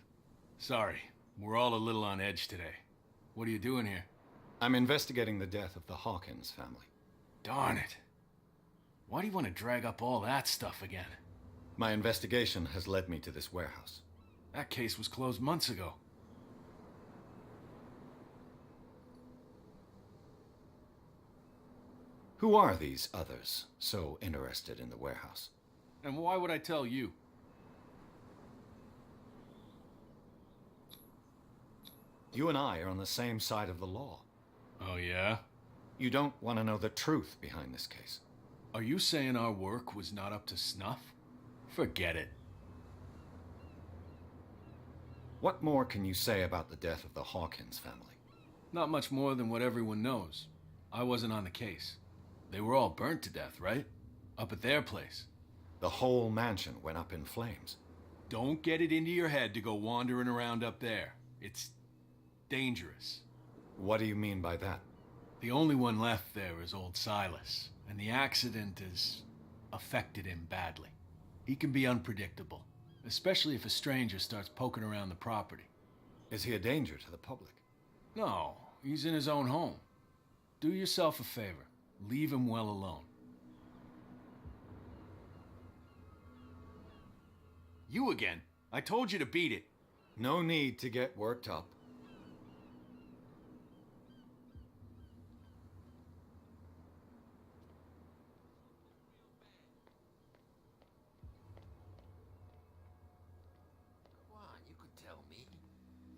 Sorry, we're all a little on edge today. What are you doing here?
I'm investigating the death of the Hawkins family.
Darn it. Why do you want to drag up all that stuff again?
My investigation has led me to this warehouse.
That case was closed months ago.
Who are these others so interested in the warehouse?
And why would I tell you?
You and I are on the same side of the law.
Oh, yeah?
You don't want to know the truth behind this case.
Are you saying our work was not up to snuff? Forget it.
What more can you say about the death of the Hawkins family?
Not much more than what everyone knows. I wasn't on the case. They were all burnt to death, right? Up at their place.
The whole mansion went up in flames.
Don't get it into your head to go wandering around up there. It's dangerous.
What do you mean by that?
The only one left there is old Silas, and the accident has affected him badly. He can be unpredictable, especially if a stranger starts poking around the property.
Is he a danger to the public?
No, he's in his own home. Do yourself a favor. Leave him well alone. You again. I told you to beat it.
No need to get worked up.
Come on, you could tell me.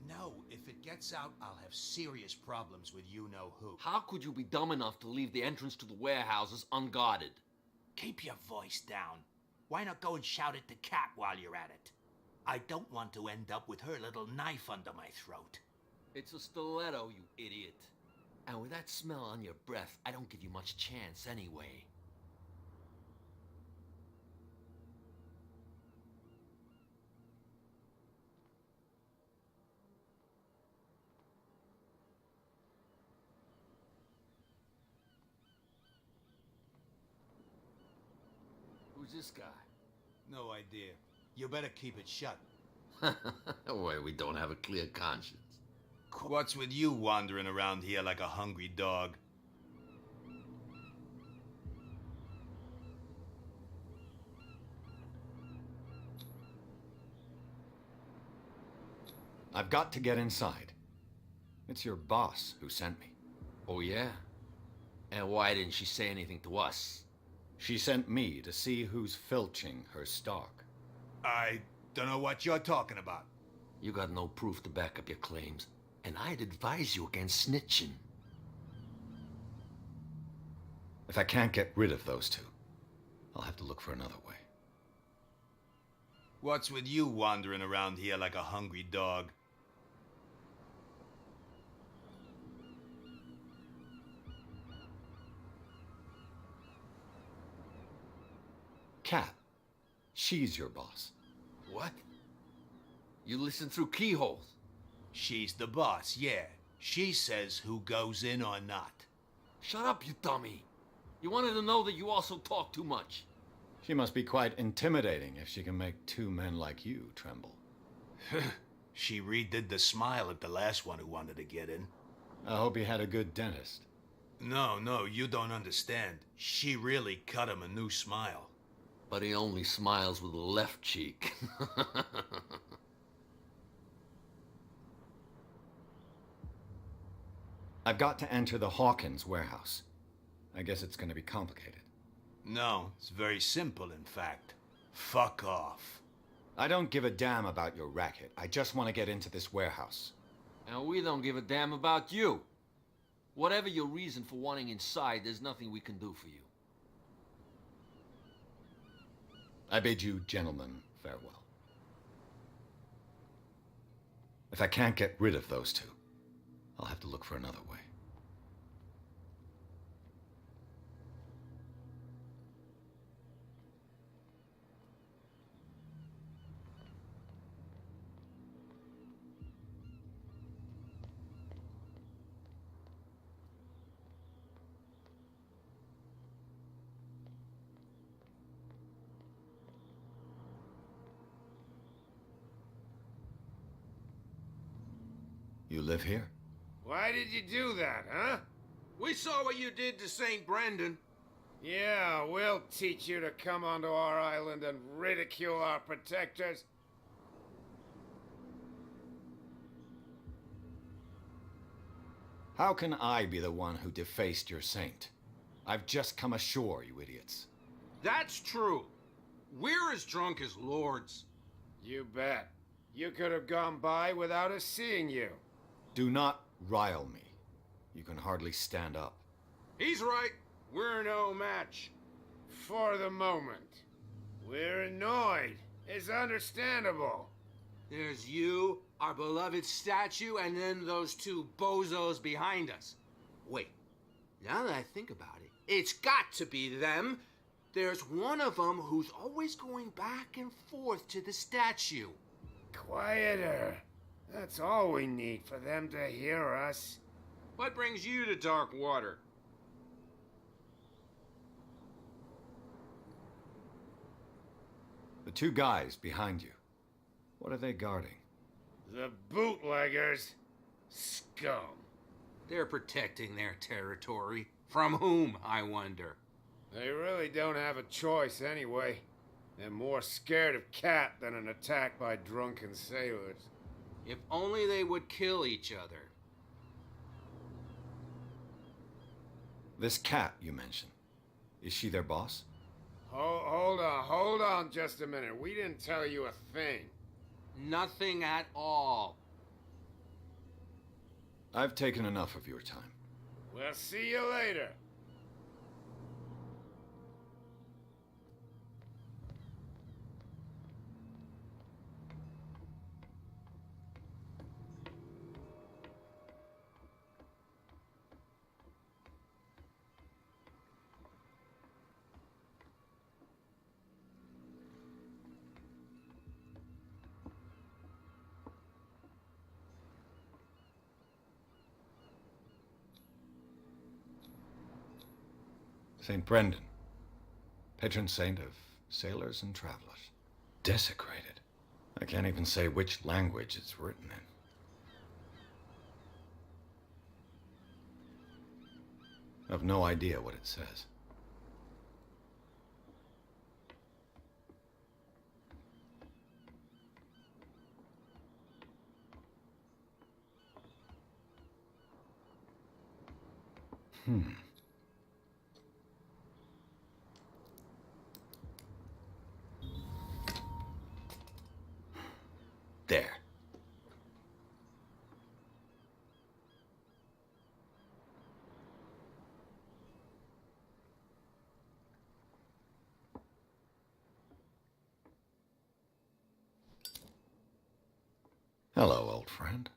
No, if it gets out, I'll have serious problems with you-know-who.
How could you be dumb enough to leave the entrance to the warehouses unguarded?
Keep your voice down. Why not go and shout at the cat while you're at it? I don't want to end up with her little knife under my throat.
It's a stiletto, you idiot. And with that smell on your breath, I don't give you much chance anyway. Who's this guy?
No idea. You better keep it shut.
Why, we don't have a clear conscience.
What's with you wandering around here like a hungry dog?
I've got to get inside. It's your boss who sent me.
Oh, yeah? And why didn't she say anything to us?
She sent me to see who's filching her stock.
I don't know what you're talking about.
You got no proof to back up your claims, and I'd advise you against snitching.
If I can't get rid of those two, I'll have to look for another way.
What's with you wandering around here like a hungry dog?
Kat, she's your boss.
What? You listen through keyholes?
She's the boss, yeah. She says who goes in or not.
Shut up, you dummy. You wanted to know that you also talk too much.
She must be quite intimidating if she can make two men like you tremble.
She redid the smile at the last one who wanted to get in.
I hope he had a good dentist.
No, you don't understand. She really cut him a new smile.
But he only smiles with the left cheek.
I've got to enter the Hawkins warehouse. I guess it's going to be complicated.
No, it's very simple, in fact. Fuck off.
I don't give a damn about your racket. I just want to get into this warehouse.
And we don't give a damn about you. Whatever your reason for wanting inside, there's nothing we can do for you.
I bid you gentlemen farewell. If I can't get rid of those two, I'll have to look for another way. You live here?
Why did you do that, huh?
We saw what you did to St. Brendan.
Yeah, we'll teach you to come onto our island and ridicule our protectors.
How can I be the one who defaced your saint? I've just come ashore, you idiots.
That's true. We're as drunk as lords.
You bet. You could have gone by without us seeing you.
Do not rile me. You can hardly stand up.
He's right. We're no match.
For the moment. We're annoyed. It's understandable.
There's you, our beloved statue, and then those two bozos behind us. Wait, now that I think about it, it's got to be them. There's one of them who's always going back and forth to the statue.
Quieter. That's all we need for them to hear us.
What brings you to dark water?
The two guys behind you. What are they guarding?
The bootleggers. Scum.
They're protecting their territory. From whom, I wonder?
They really don't have a choice anyway. They're more scared of Cat than an attack by drunken sailors.
If only they would kill each other.
This Cat you mentioned. Is she their boss?
Hold on just a minute. We didn't tell you a thing.
Nothing at all.
I've taken enough of your time.
We'll see you later.
St. Brendan, patron saint of sailors and travelers. Desecrated. I can't even say which language it's written in. I've no idea what it says. There. Hello, old friend.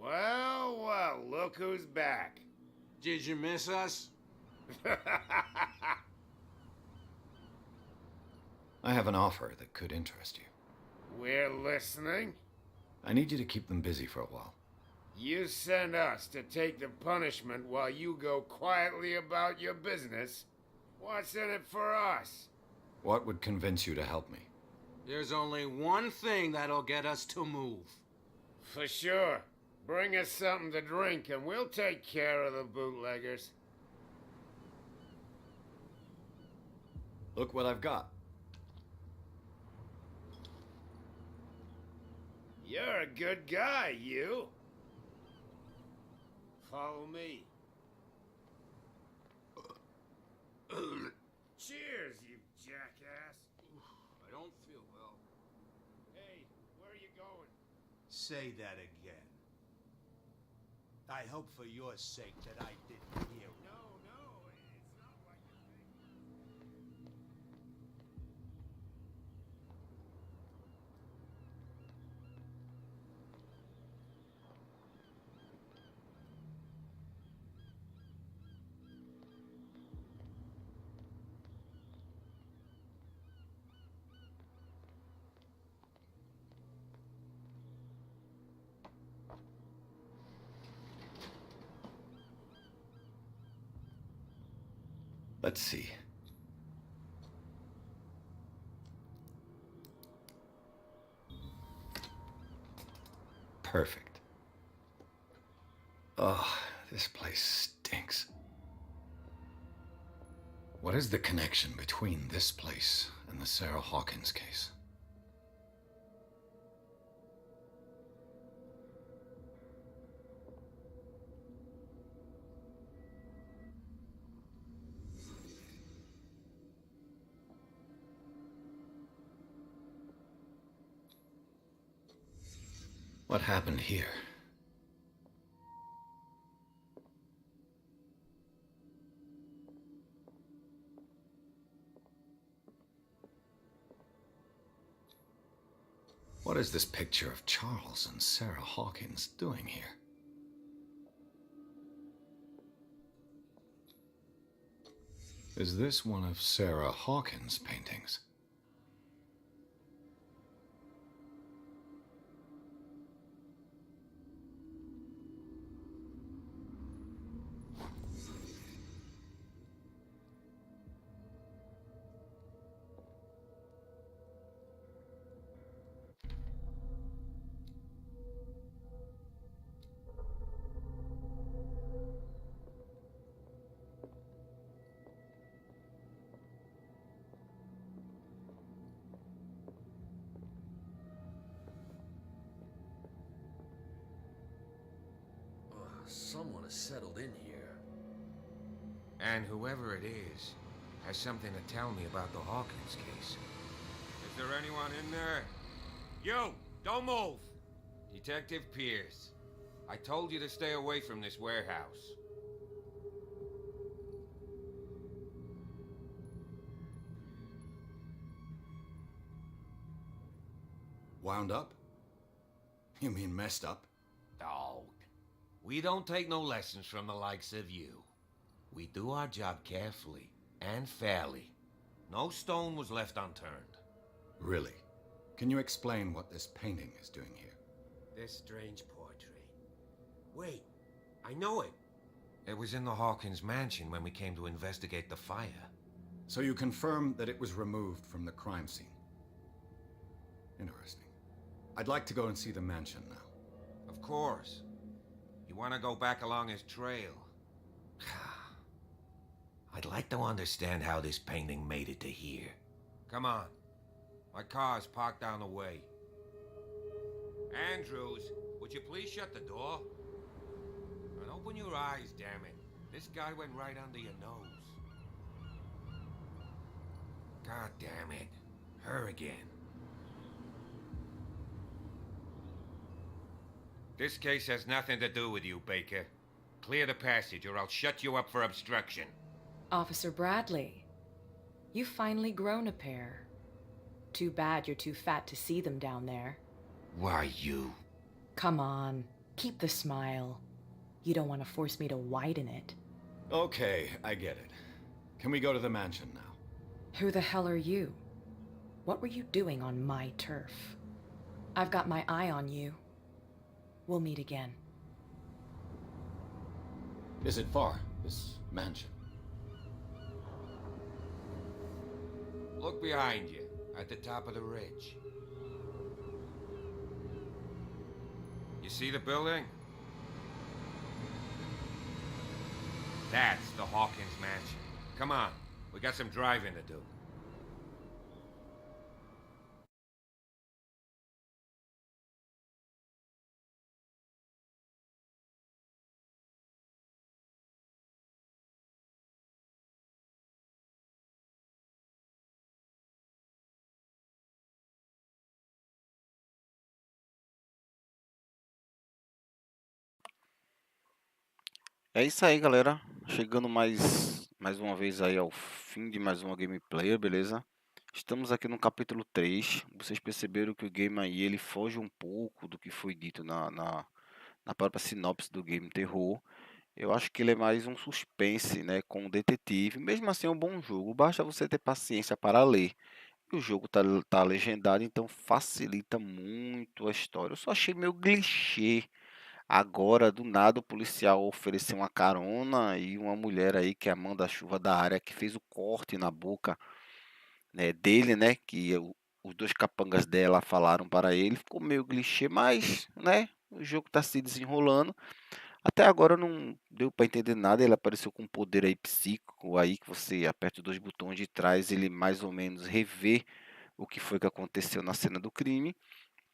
Well, look who's back.
Did you miss us?
I have an offer that could interest you.
We're listening.
I need you to keep them busy for a while.
You send us to take the punishment while you go quietly about your business. What's in it for us?
What would convince you to help me?
There's only one thing that'll get us to move.
For sure. Bring us something to drink and we'll take care of the bootleggers.
Look what I've got.
You're a good guy, you. Follow me. Cheers, you jackass.
I don't feel well.
Hey, where are you going?
Say that again. I hope for your sake that I didn't hear it.
No, it's not like you think.
Let's see. Perfect. Oh, this place stinks. What is the connection between this place and the Sarah Hawkins case? What happened here? What is this picture of Charles and Sarah Hawkins doing here? Is this one of Sarah Hawkins' paintings?
Someone has settled in here.
And whoever it is has something to tell me about the Hawkins case. Is there anyone in there? You! Don't move! Detective Pierce. I told you to stay away from this warehouse.
Wound up? You mean messed up?
Dog. We don't take no lessons from the likes of you. We do our job carefully and fairly. No stone was left unturned.
Really? Can you explain what this painting is doing here?
This strange portrait. Wait, I know it. It was in the Hawkins mansion when we came to investigate the fire.
So you confirm that it was removed from the crime scene? Interesting. I'd like to go and see the mansion now.
Of course. You want to go back along his trail? I'd like to understand how this painting made it to here. Come on. My car's parked down the way. Andrews, would you please shut the door? And open your eyes, damn it. This guy went right under your nose. God damn it. Her again. This case has nothing to do with you, Baker. Clear the passage or I'll shut you up for obstruction.
Officer Bradley, you've finally grown a pair. Too bad you're too fat to see them down there.
Why, you...
Come on, keep the smile. You don't want to force me to widen it.
Okay, I get it. Can we go to the mansion now?
Who the hell are you? What were you doing on my turf? I've got my eye on you. We'll meet again.
Is it far, this mansion?
Look behind you, at the top of the ridge. You see the building? That's the Hawkins mansion. Come on, we got some driving to do.
É isso aí, galera. Chegando mais uma vez aí ao fim de mais uma gameplay, beleza? Estamos aqui no capítulo 3. Vocês perceberam que o game aí ele foge um pouco do que foi dito na própria sinopse do game terror. Eu acho que ele é mais um suspense, né, com um detetive. Mesmo assim é um bom jogo. Basta você ter paciência para ler. E o jogo tá legendado, então facilita muito a história. Eu só achei meio clichê. Agora, do nada, o policial ofereceu uma carona e uma mulher aí, que é a manda-chuva da área, que fez o corte na boca, né, dele, né, que os dois capangas dela falaram para ele. Ficou meio clichê, mas, né, o jogo está se desenrolando. Até agora não deu para entender nada. Ele apareceu com um poder aí psíquico, aí que você aperta os dois botões de trás, ele mais ou menos revê o que foi que aconteceu na cena do crime.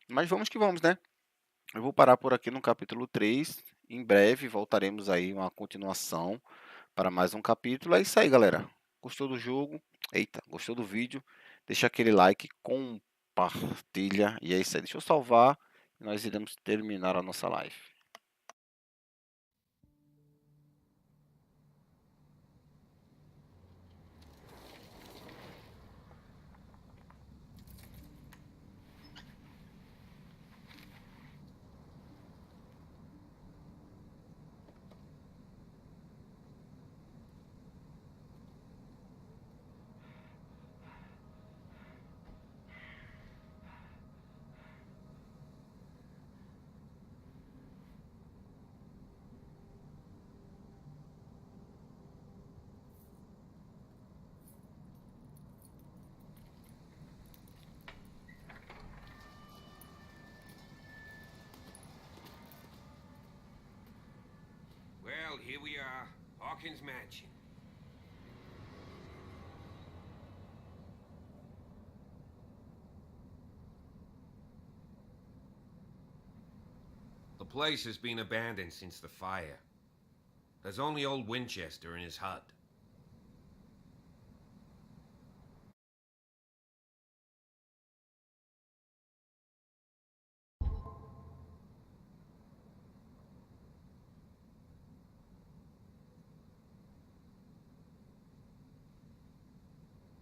Mas vamos que vamos, né? Eu vou parar por aqui no capítulo 3. Em breve voltaremos aí uma continuação para mais um capítulo. É isso aí, galera. Gostou do jogo? Eita, gostou do vídeo? Deixa aquele like, compartilha. E é isso aí. Deixa eu salvar e nós iremos terminar a nossa live.
Well, here we are. Hawkins Mansion. The place has been abandoned since the fire. There's only old Winchester in his hut.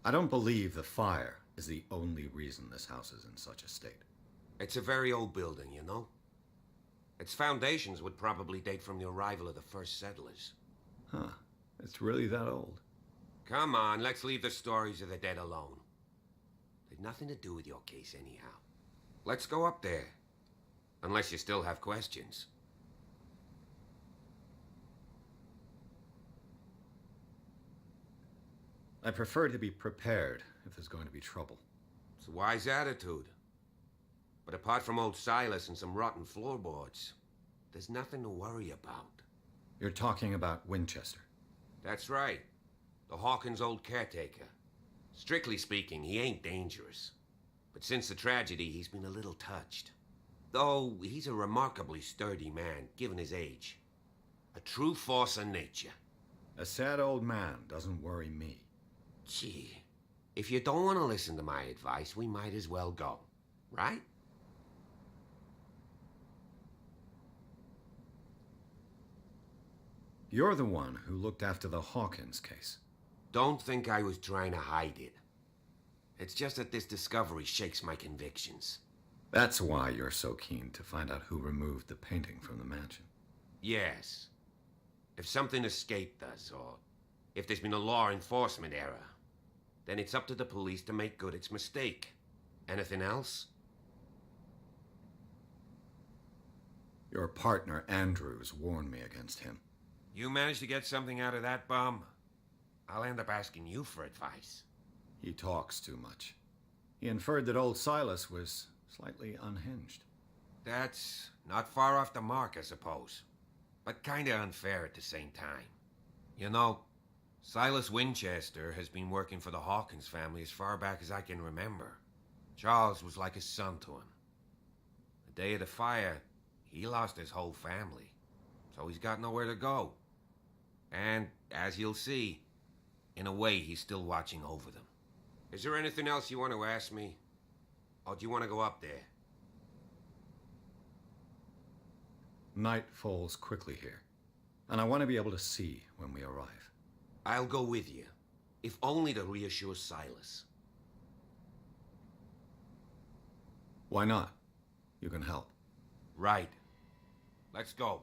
I don't believe the fire is the only reason this house is in such a state.
It's a very old building, you know? Its foundations would probably date from the arrival of the first settlers.
Huh. It's really that old.
Come on, let's leave the stories of the dead alone. They've nothing to do with your case anyhow. Let's go up there. Unless you still have questions.
I prefer to be prepared if there's going to be trouble.
It's a wise attitude. But apart from old Silas and some rotten floorboards, there's nothing to worry about.
You're talking about Winchester?
That's right. The Hawkins' old caretaker. Strictly speaking, he ain't dangerous. But since the tragedy, he's been a little touched. Though he's a remarkably sturdy man, given his age. A true force of nature.
A sad old man doesn't worry me.
Gee, if you don't want to listen to my advice, we might as well go, right?
You're the one who looked after the Hawkins case.
Don't think I was trying to hide it. It's just that this discovery shakes my convictions.
That's why you're so keen to find out who removed the painting from the mansion.
Yes. If something escaped us, or if there's been a law enforcement error, then it's up to the police to make good its mistake. Anything else?
Your partner, Andrews, warned me against him.
You managed to get something out of that bum? I'll end up asking you for advice.
He talks too much. He inferred that old Silas was slightly unhinged.
That's not far off the mark, I suppose. But kinda unfair at the same time. You know, Silas Winchester has been working for the Hawkins family as far back as I can remember. Charles was like a son to him. The day of the fire, he lost his whole family. So he's got nowhere to go. And, as you'll see, in a way, he's still watching over them. Is there anything else you want to ask me? Or do you want to go up there?
Night falls quickly here. And I want to be able to see when we arrive.
I'll go with you, if only to reassure Silas.
Why not? You can help.
Right. Let's go.